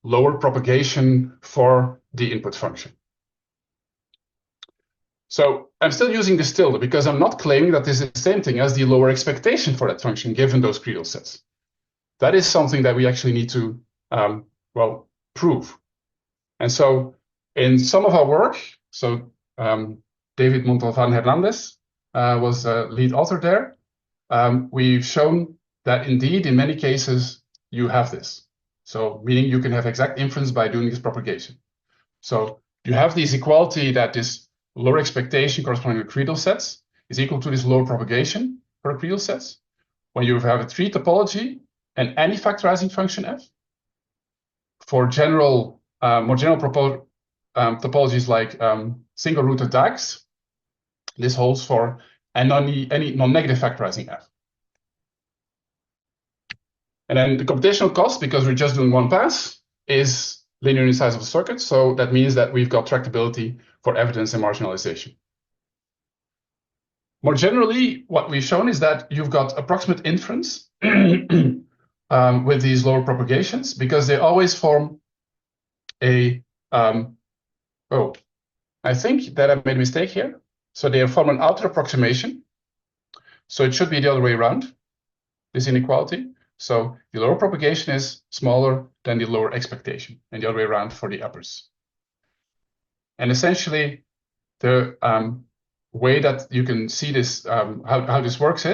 lower propagation for the input function. So I'm still using this tilde because I'm not claiming that this is the same thing as the lower expectation for that function given those Credal sets. That is something that we actually need to, well, prove. And so in some of our work, so David Montalvan Hernandez was a lead author there. We've shown that indeed, in many cases, you have this. So meaning you can have exact inference by doing this propagation. So you have this equality that this lower expectation corresponding to Credal sets is equal to this lower propagation for Credal sets. When you have a tree topology and any factorizing function f, for general, more general topologies like single-rooted DAGs, this holds for any non-negative factorizing f. And then the computational cost, because we're just doing one pass, is linear in size of the circuit. So that means that we've got tractability for evidence and marginalization. More generally, what we've shown is that you've got approximate inference with these lower propagations because they always form a, oh, I think that I made a mistake here. So they form an outer approximation. So it should be the other way around, this inequality. So the lower propagation is smaller than the lower expectation, and the other way around for the uppers. And essentially, the way that you can see this, how this works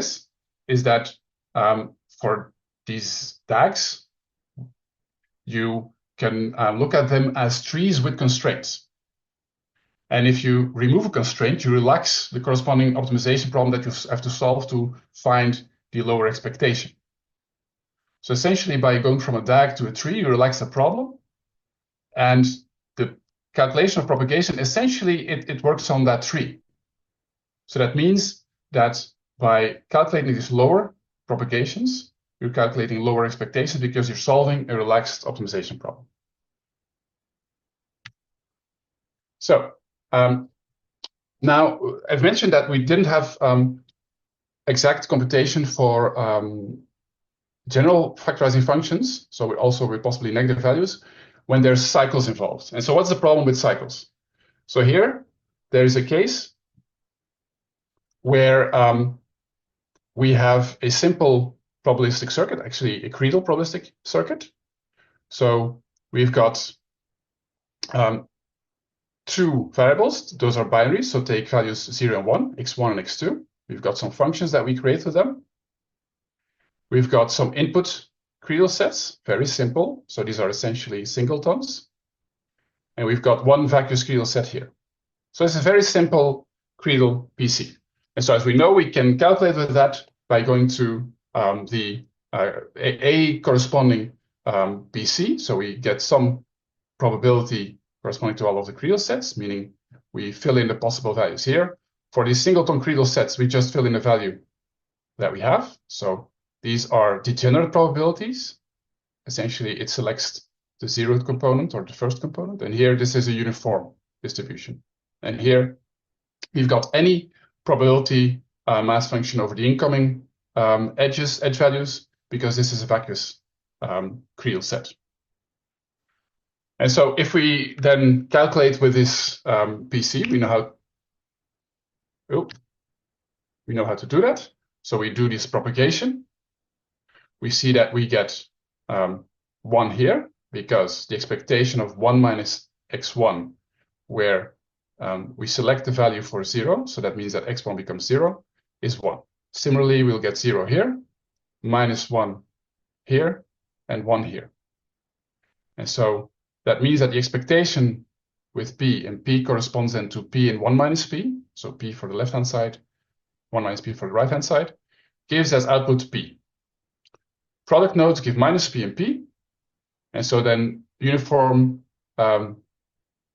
is that for these DAGs, you can look at them as trees with constraints. And if you remove a constraint, you relax the corresponding optimization problem that you have to solve to find the lower expectation. So essentially, by going from a DAG to a tree, you relax the problem. And the calculation of propagation, essentially, it works on that tree. So that means that by calculating these lower propagations, you're calculating lower expectations because you're solving a relaxed optimization problem. So now I've mentioned that we didn't have exact computation for general factorizing functions, so also with possibly negative values, when there's cycles involved. And so what's the problem with cycles? So here, there is a case where we have a simple probabilistic circuit, actually a Credal probabilistic circuit. So we've got two variables. Those are binaries, so take values 0 and 1, x1 and x2. We've got some functions that we create with them. We've got some input Credal sets, very simple. So these are essentially singletons. And we've got one vacuous Credal set here. So it's a very simple Credal PC. And so as we know, we can calculate with that by going to a corresponding PC. So we get some probability corresponding to all of the Credal sets, meaning we fill in the possible values here. For these singleton Credal sets, we just fill in the value that we have. So these are degenerate probabilities. Essentially, it selects the zeroth component or the first component. And here, this is a uniform distribution. And here, we've got any probability mass function over the incoming edge values, because this is a vacuous Credal set. And so if we then calculate with this PC, we know how to do that. So we do this propagation. We see that we get 1 here, because the expectation of 1 minus x1, where we select the value for 0, so that means that x1 becomes 0, is 1. Similarly, we'll get 0 here, minus 1 here, and 1 here. And so that means that the expectation with p, and p corresponds then to p and 1 minus p, so p for the left-hand side, 1 minus p for the right-hand side, gives as output p. Product nodes give minus p and p, and so then uniform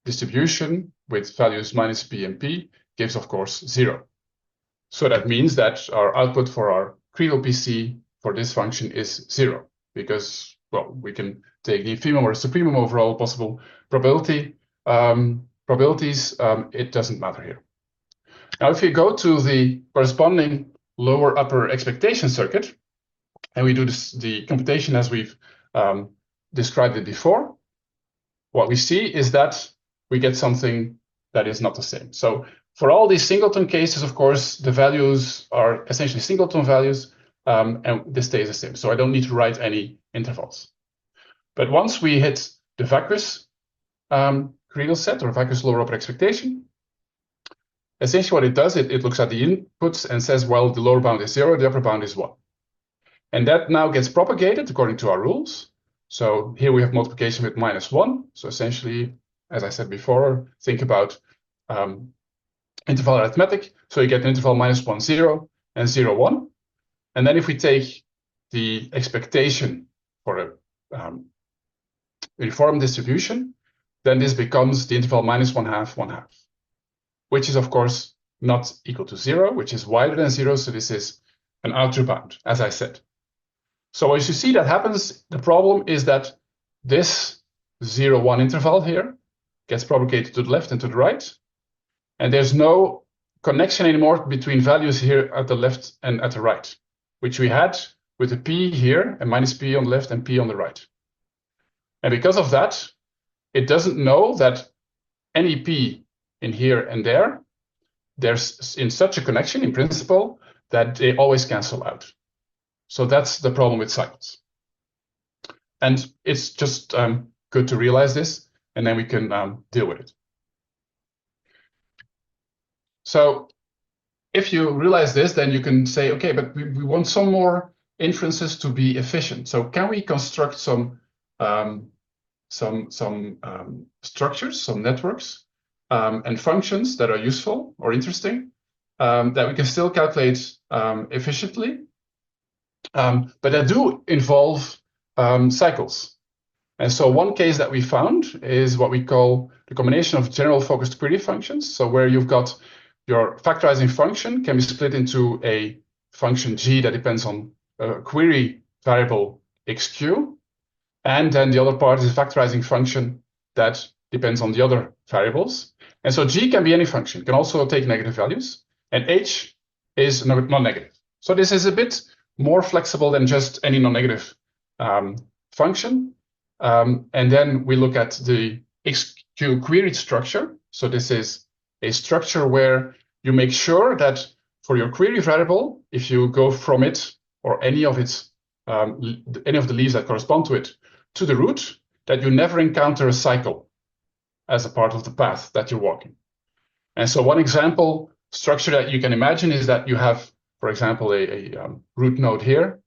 distribution with values minus p and p gives, of course, 0. So that means that our output for our Credal PC for this function is 0, because, well, we can take the infimum or supremum over all possible probabilities. It doesn't matter here. Now, if you go to the corresponding lower upper expectation circuit, and we do the computation as we've described it before, what we see is that we get something that is not the same. So for all these singleton cases, of course, the values are essentially singleton values, and this stays the same. So I don't need to write any intervals. But once we hit the vacuous Credal set or vacuous lower upper expectation, essentially what it does, it looks at the inputs and says, well, the lower bound is 0, the upper bound is 1. And that now gets propagated according to our rules. So here we have multiplication with minus 1. So essentially, as I said before, think about interval arithmetic. So you get an interval minus 1, 0, and 0, 1. And then if we take the expectation for a uniform distribution, then this becomes the interval minus 1/2, 1/2, which is, of course, not equal to 0, which is wider than 0. So this is an outer bound, as I said. So as you see that happens, the problem is that this 0, 1 interval here gets propagated to the left and to the right. And there's no connection anymore between values here at the left and at the right, which we had with the p here and minus p on the left and p on the right. And because of that, it doesn't know that any p in here and there's in such a connection in principle that they always cancel out. So that's the problem with cycles. And it's just good to realize this, and then we can deal with it. So if you realize this, then you can say, okay, but we want some more inferences to be efficient. So can we construct some structures, some networks, and functions that are useful or interesting, that we can still calculate efficiently, but that do involve cycles. And so one case that we found is what we call the combination of general focused query functions. So where you've got your factorizing function can be split into a function g that depends on a query variable xq, and then the other part is a factorizing function that depends on the other variables. And so g can be any function, can also take negative values, and h is non-negative. So this is a bit more flexible than just any non-negative function. And then we look at the xq queried structure. So this is a structure where you make sure that for your query variable, if you go from it or any of the leaves that correspond to it to the root, that you never encounter a cycle as a part of the path that you're walking. And so one example structure that you can imagine is that you have, for example, a root node here,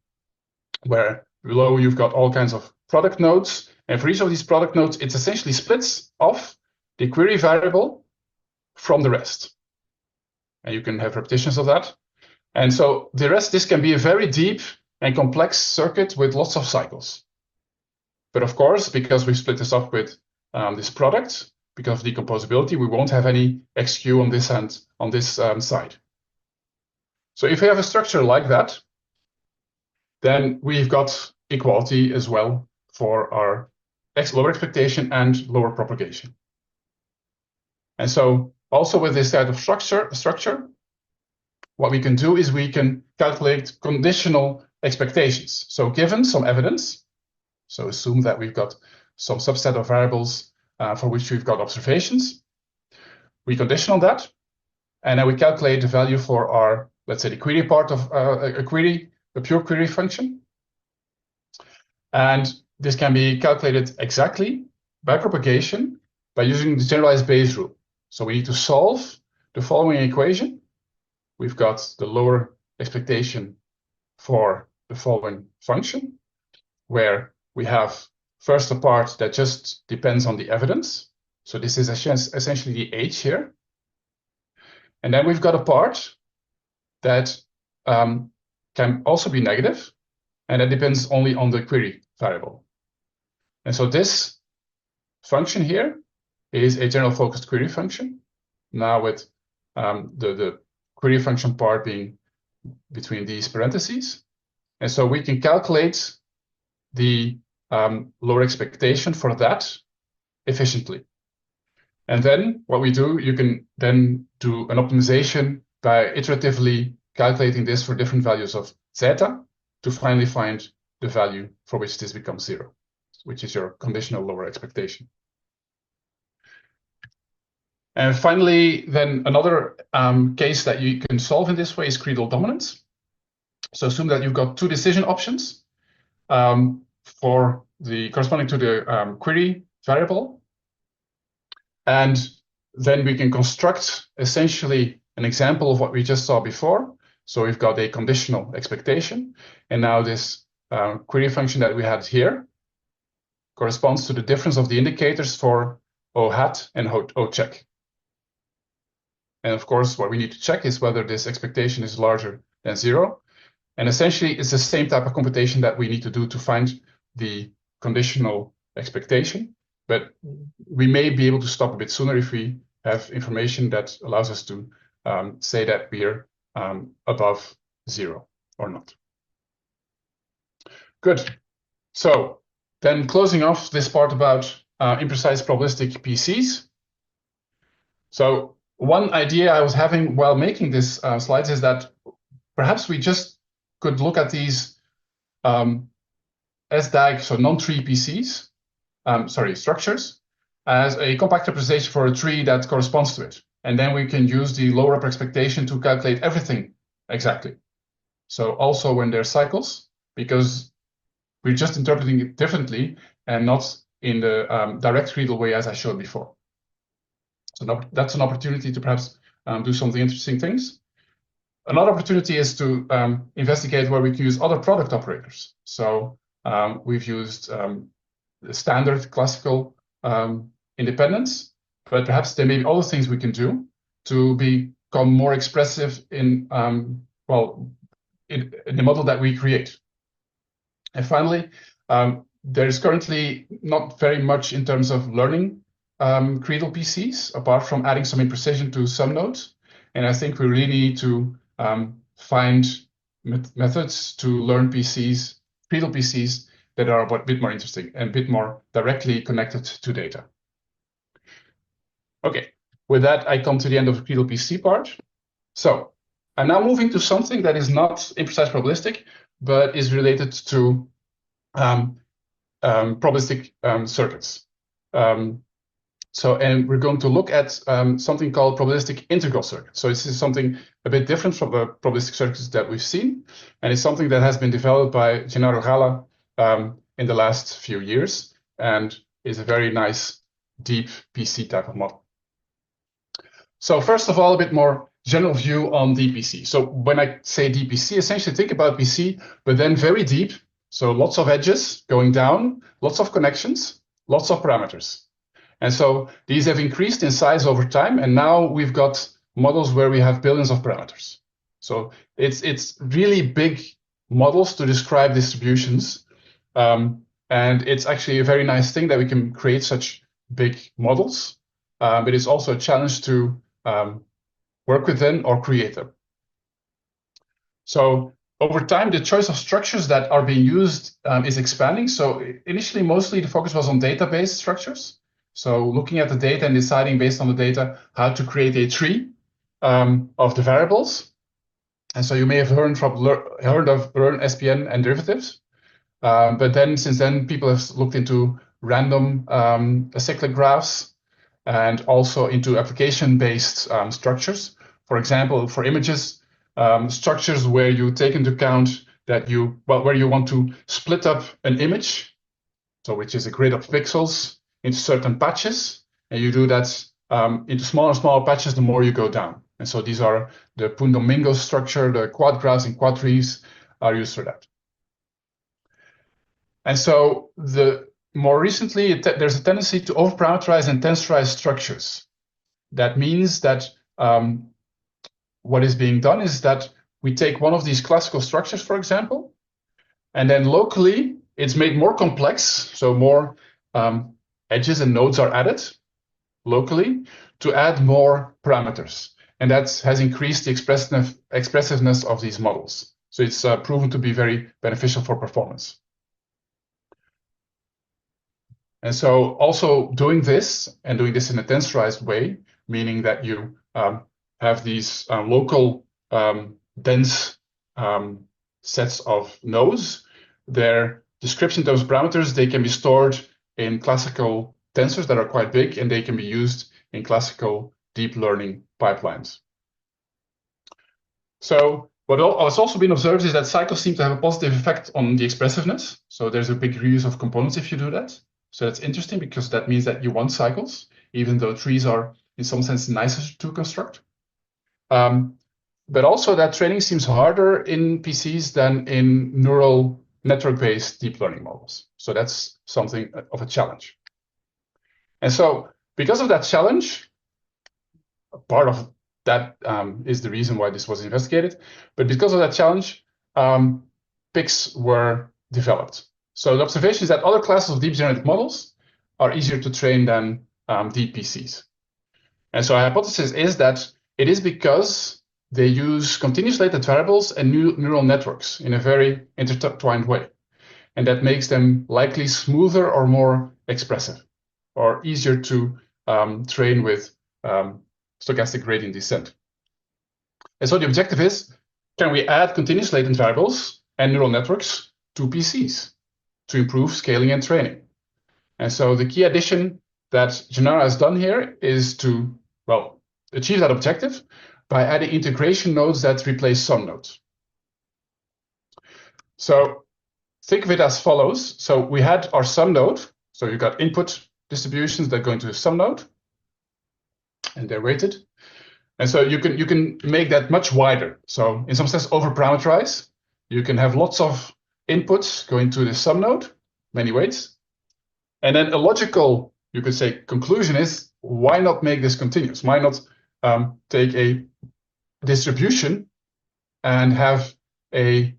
where Below, you've got all kinds of product nodes. And for each of these product nodes, it essentially splits off the query variable from the rest. And you can have repetitions of that. And so the rest, this can be a very deep and complex circuit with lots of cycles. But of course, because we split this up with this product, because of decomposability, we won't have any XQ on this end, on this side. So if we have a structure like that, then we've got equality as well for our lower expectation and lower propagation. And so also with this kind of structure, what we can do is we can calculate conditional expectations. So given some evidence, so assume that we've got some subset of variables for which we've got observations, we condition on that, and then we calculate the value for our, let's say, the query part of a pure query function. And this can be calculated exactly by propagation by using the generalized Bayes rule. So we need to solve the following equation. We've got the lower expectation for the following function, where we have first a part that just depends on the evidence. So this is essentially the h here. And then we've got a part that can also be negative, and that depends only on the query variable. And so this function here is a general focused query function, now with the query function part being between these parentheses. And so we can calculate the lower expectation for that efficiently. And then what we do, you can then do an optimization by iteratively calculating this for different values of zeta to finally find the value for which this becomes 0, which is your conditional lower expectation. And finally, then another case that you can solve in this way is Credal dominance. So assume that you've got two decision options for the corresponding to the query variable. And then we can construct essentially an example of what we just saw before. So we've got a conditional expectation. And now this query function that we had here corresponds to the difference of the indicators for O hat and O check. And of course, what we need to check is whether this expectation is larger than 0. And essentially, it's the same type of computation that we need to do to find the conditional expectation. But we may be able to stop a bit sooner if we have information that allows us to say that we're above 0 or not. Good. So then closing off this part about imprecise probabilistic PCs. So one idea I was having while making this slides is that perhaps we just could look at these SDAG, so non-tree PCs, structures, as a compact representation for a tree that corresponds to it. And then we can use the lower upper expectation to calculate everything exactly. So also when there's cycles, because we're just interpreting it differently and not in the direct Credal way as I showed before. So that's an opportunity to perhaps do some of the interesting things. Another opportunity is to investigate where we can use other product operators. So we've used the standard classical independence, but perhaps there may be other things we can do to become more expressive in, in the model that we create. And finally, there's currently not very much in terms of learning Credal PCs, apart from adding some imprecision to some nodes. And I think we really need to find methods to learn PCs, Credal PCs, that are a bit more interesting and a bit more directly connected to data. Okay, with that, I come to the end of the Credal PC part. So I'm now moving to something that is not imprecise probabilistic, but is related to probabilistic circuits. And we're going to look at something called probabilistic integral circuits. So this is something a bit different from the probabilistic circuits that we've seen. And it's something that has been developed by Gennaro Gala in the last few years and is a very nice, deep PC type of model. So first of all, a bit more general view on DPC. So when I say DPC, essentially think about PC, but then very deep So lots of edges going down, lots of connections, lots of parameters. And so these have increased in size over time, and now we've got models where we have billions of parameters. So it's really big models to describe distributions. And it's actually a very nice thing that we can create such big models, but it's also a challenge to work with them or create them. So over time, the choice of structures that are being used is expanding. So initially, mostly the focus was on database structures. So looking at the data and deciding based on the data how to create a tree of the variables. And so you may have heard of learn SPN and derivatives. But then since then, people have looked into random acyclic graphs and also into application-based structures. For example, for images, structures where you take into account that where you want to split up an image, so which is a grid of pixels, into certain patches, and you do that into smaller and smaller patches the more you go down. And so these are the Pundomingo structure, the quad graphs and quad trees are used for that. And so more recently, there's a tendency to overparameterize and tensorize structures. That means that what is being done is that we take one of these classical structures, for example, and then locally it's made more complex, so more edges and nodes are added locally to add more parameters. And that has increased the expressiveness of these models. So it's proven to be very beneficial for performance. And so also doing this and doing this in a tensorized way, meaning that you have these local dense sets of nodes, their description of those parameters, they can be stored in classical tensors that are quite big, and they can be used in classical deep learning pipelines. So what has also been observed is that cycles seem to have a positive effect on the expressiveness. So there's a big reuse of components if you do that. So that's interesting because that means that you want cycles, even though trees are in some sense nicer to construct. But also that training seems harder in PCs than in neural network-based deep learning models. So that's something of a challenge. And so because of that challenge, part of that is the reason why this was investigated. But because of that challenge, PICs were developed. So the observation is that other classes of deep generative models are easier to train than deep PCs. And so our hypothesis is that it is because they use continuous latent variables and neural networks in a very intertwined way. And that makes them likely smoother or more expressive, or easier to train with stochastic gradient descent. And so the objective is, can we add continuous latent variables and neural networks to PCs to improve scaling and training? And so the key addition that Gennaro has done here is to, well, achieve that objective by adding integration nodes that replace sum nodes. So think of it as follows. So we had our sum node. So you got input distributions that go into a sum node, and they're weighted. And so you can make that much wider. So in some sense, over-parameterize. You can have lots of inputs going to the sum node, many weights. And then a logical, you could say, conclusion is, why not make this continuous? Why not take a distribution and have a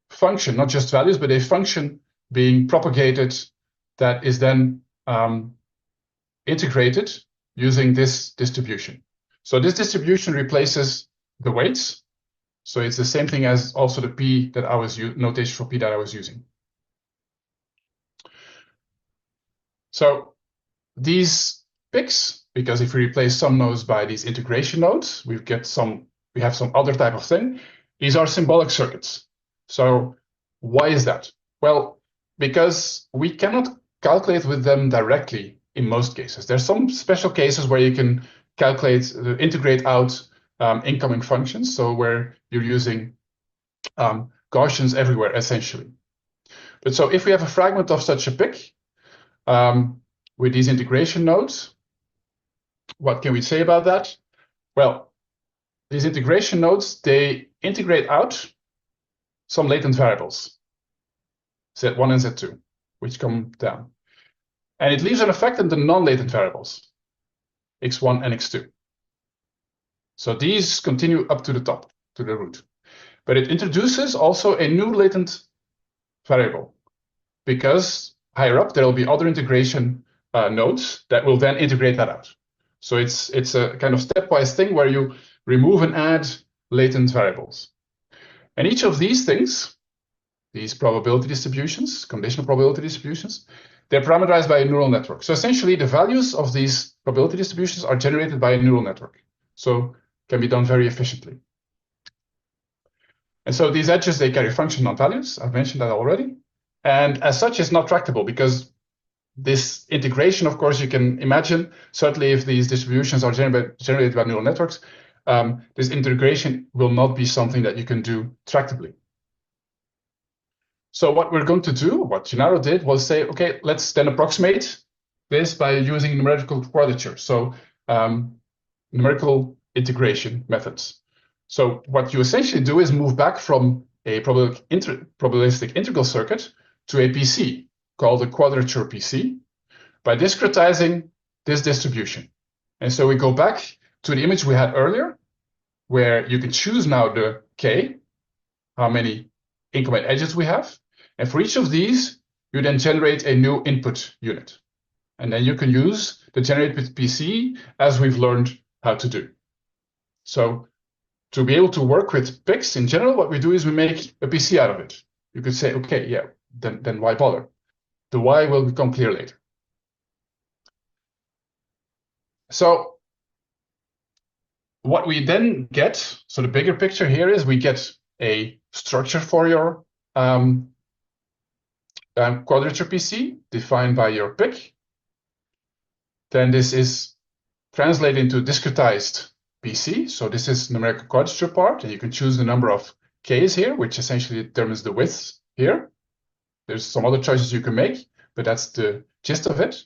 function, not just values, but a function being propagated that is then integrated using this distribution. So this distribution replaces the weights. So it's the same thing as also the P that I was notation for P that I was using. So these PICs, because if we replace some nodes by these integration nodes, we have some other type of thing. These are symbolic circuits. So why is that? Well, because we cannot calculate with them directly in most cases. There's some special cases where you can calculate, integrate out incoming functions, so where you're using Gaussians everywhere, essentially. But so if we have a fragment of such a PIC with these integration nodes, what can we say about that? Well, these integration nodes, they integrate out some latent variables. Z1 and Z2, which come down. And it leaves an effect on the non-latent variables, x1 and x2. So these continue up to the top, to the root. But it introduces also a new latent variable, because higher up there will be other integration nodes that will then integrate that out. So it's a kind of stepwise thing where you remove and add latent variables. And each of these things, these probability distributions, conditional probability distributions, they're parameterized by a neural network. So essentially the values of these probability distributions are generated by a neural network. So can be done very efficiently. And so these edges, they carry function non-values. I've mentioned that already. And as such, it's not tractable, because this integration, of course, you can imagine, certainly if these distributions are generated by neural networks, this integration will not be something that you can do tractably. So what we're going to do, what Gennaro did, was say, okay, let's then approximate this by using numerical quadrature. So numerical integration methods. So what you essentially do is move back from a probabilistic integral circuit to a PC called a quadrature PC by discretizing this distribution. And so we go back to the image we had earlier, where you can choose now the K, how many incoming edges we have. And for each of these, you then generate a new input unit. And then you can use the generate with PC as we've learned how to do. So to be able to work with PICs in general, what we do is we make a PC out of it. You could say, okay, yeah, then why bother? The why will become clear later. So what we then get, so the bigger picture here is we get a structure for your quadrature PC defined by your PIC. Then this is translated into discretized PC. So this is numerical quadrature part, and you can choose the number of Ks here, which essentially determines the width here. There's some other choices you can make, but that's the gist of it.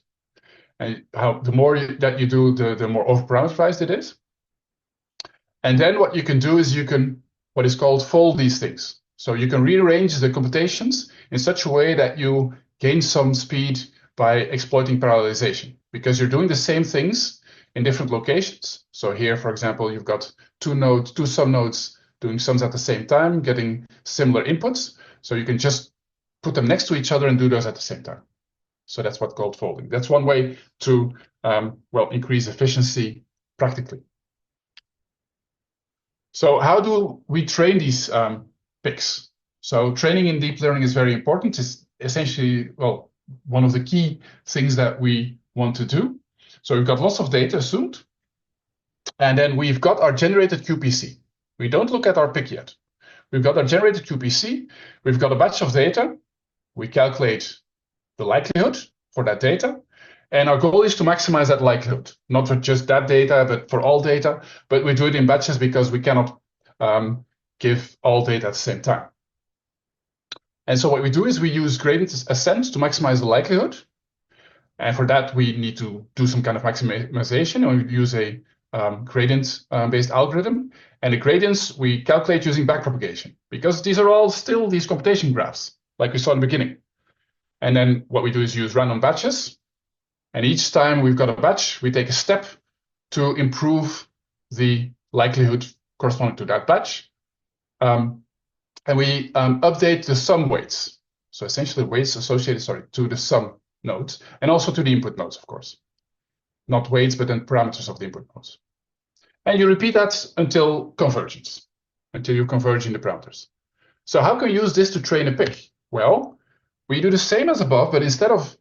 And the more that you do, the more overparameterized it is. And then what you can do is you can what is called fold these things. So you can rearrange the computations in such a way that you gain some speed by exploiting parallelization, because you're doing the same things in different locations. So here, for example, you've got two sum nodes doing sums at the same time, getting similar inputs. So you can just put them next to each other and do those at the same time. So that's what's called folding. That's one way to increase efficiency practically. So how do we train these PICs? So training in deep learning is very important. It's essentially, one of the key things that we want to do. So we've got lots of data assumed, and then we've got our generated QPC. We don't look at our PIC yet. We've got our generated QPC. We've got a batch of data. We calculate the likelihood for that data. And our goal is to maximize that likelihood, not for just that data, but for all data. But we do it in batches because we cannot give all data at the same time. And so what we do is we use gradient ascent to maximize the likelihood. And for that, we need to do some kind of maximization, and we use a gradient-based algorithm. And the gradients we calculate using backpropagation, because these are all still these computation graphs, like we saw in the beginning. And then what we do is use random batches. And each time we've got a batch, we take a step to improve the likelihood corresponding to that batch. And we update the sum weights. So essentially weights associated, to the sum nodes, and also to the input nodes, of course. Not weights, but then parameters of the input nodes. And you repeat that until convergence, until you converge in the parameters. So how can we use this to train a PIC? Well, we do the same as above, but instead of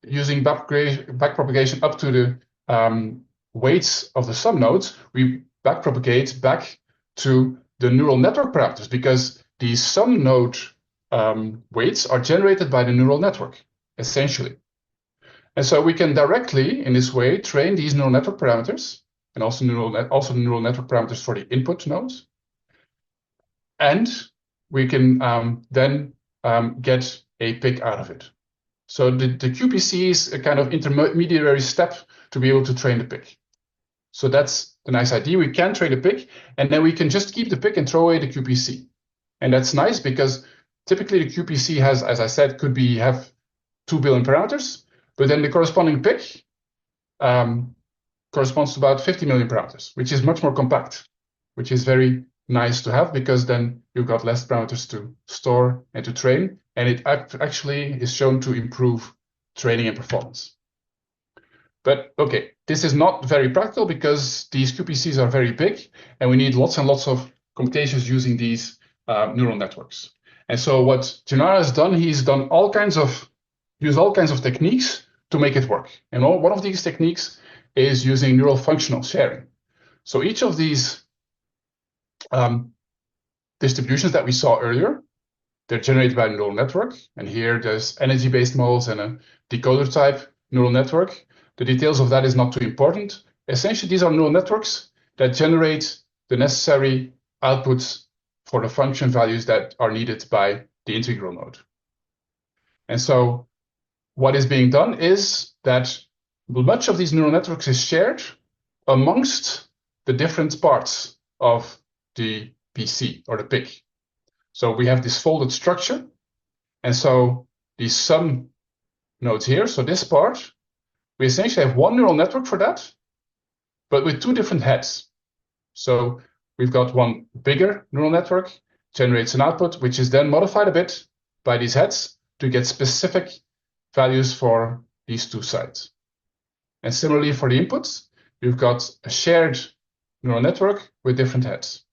using backpropagation up to the weights of the sum nodes, we backpropagate back to the neural network parameters, because these sum node weights are generated by the neural network, essentially. And so we can directly, in this way, train these neural network parameters, and also neural network parameters for the input nodes. And we can then get a PIC out of it. So the QPC is a kind of intermediary step to be able to train the PIC. So that's the nice idea. We can train the PIC, and then we can just keep the PIC and throw away the QPC. And that's nice because typically the QPC has, as I said, have 2 billion parameters, but then the corresponding pick corresponds to about 50 million parameters, which is much more compact, which is very nice to have because then you've got less parameters to store and to train, and it actually is shown to improve training and performance. But okay, this is not very practical because these QPCs are very big and we need lots and lots of computations using these neural networks. And so what Gennaro has done, he's done used all kinds of techniques to make it work. And one of these techniques is using neural functional sharing. So each of these distributions that we saw earlier, they're generated by a neural network. And here there's energy-based models and a decoder type neural network. The details of that is not too important. Essentially, these are neural networks that generate the necessary outputs for the function values that are needed by the integral node. And so what is being done is that much of these neural networks is shared amongst the different parts of the PC or the PIC. So we have this folded structure. And so these sum nodes here, so this part, we essentially have one neural network for that, but with 2 different heads. So we've got one bigger neural network, generates an output, which is then modified a bit by these heads to get specific values for these 2 sides. And similarly for the inputs, you've got a shared neural network with different heads.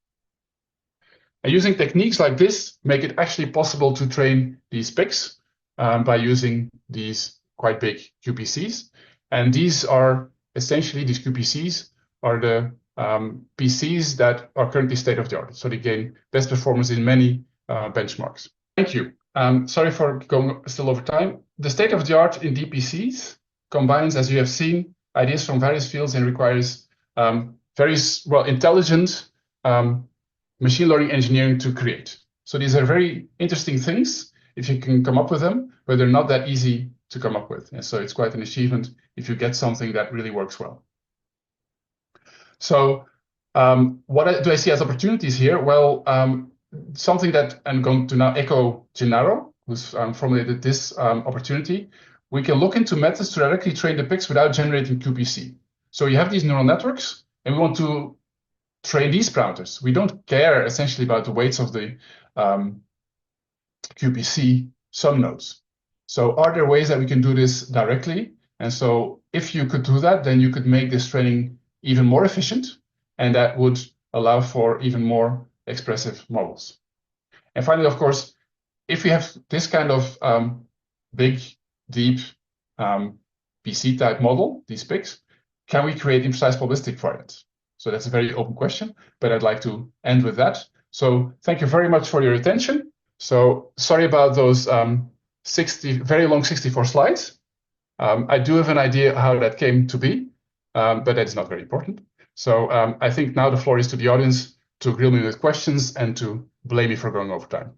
And using techniques like this make it actually possible to train these PICs by using these quite big QPCs. And these are essentially, these QPCs are the PCs that are currently state of the art. So they gain best performance in many benchmarks. Thank you. Sorry for going still over time. The state of the art in DPCs combines, as you have seen, ideas from various fields and requires very intelligent machine learning engineering to create. So these are very interesting things if you can come up with them, but they're not that easy to come up with. And so it's quite an achievement if you get something that really works well. So what do I see as opportunities here? Well, something that I'm going to now echo Gennaro, who's formulated this opportunity. We can look into methods to directly train the PICs without generating QPC. So you have these neural networks, and we want to train these parameters. We don't care essentially about the weights of the QPC sum nodes. So are there ways that we can do this directly? And so if you could do that, then you could make this training even more efficient, and that would allow for even more expressive models. And finally, of course, if we have this kind of big, deep PC type model, these PICs, can we create imprecise probabilistic for it? So that's a very open question, but I'd like to end with that. So thank you very much for your attention. So sorry about those very long 64 slides. I do have an idea how that came to be, but that's not very important. So I think now the floor is to the audience to grill me with questions and to blame me for going over time.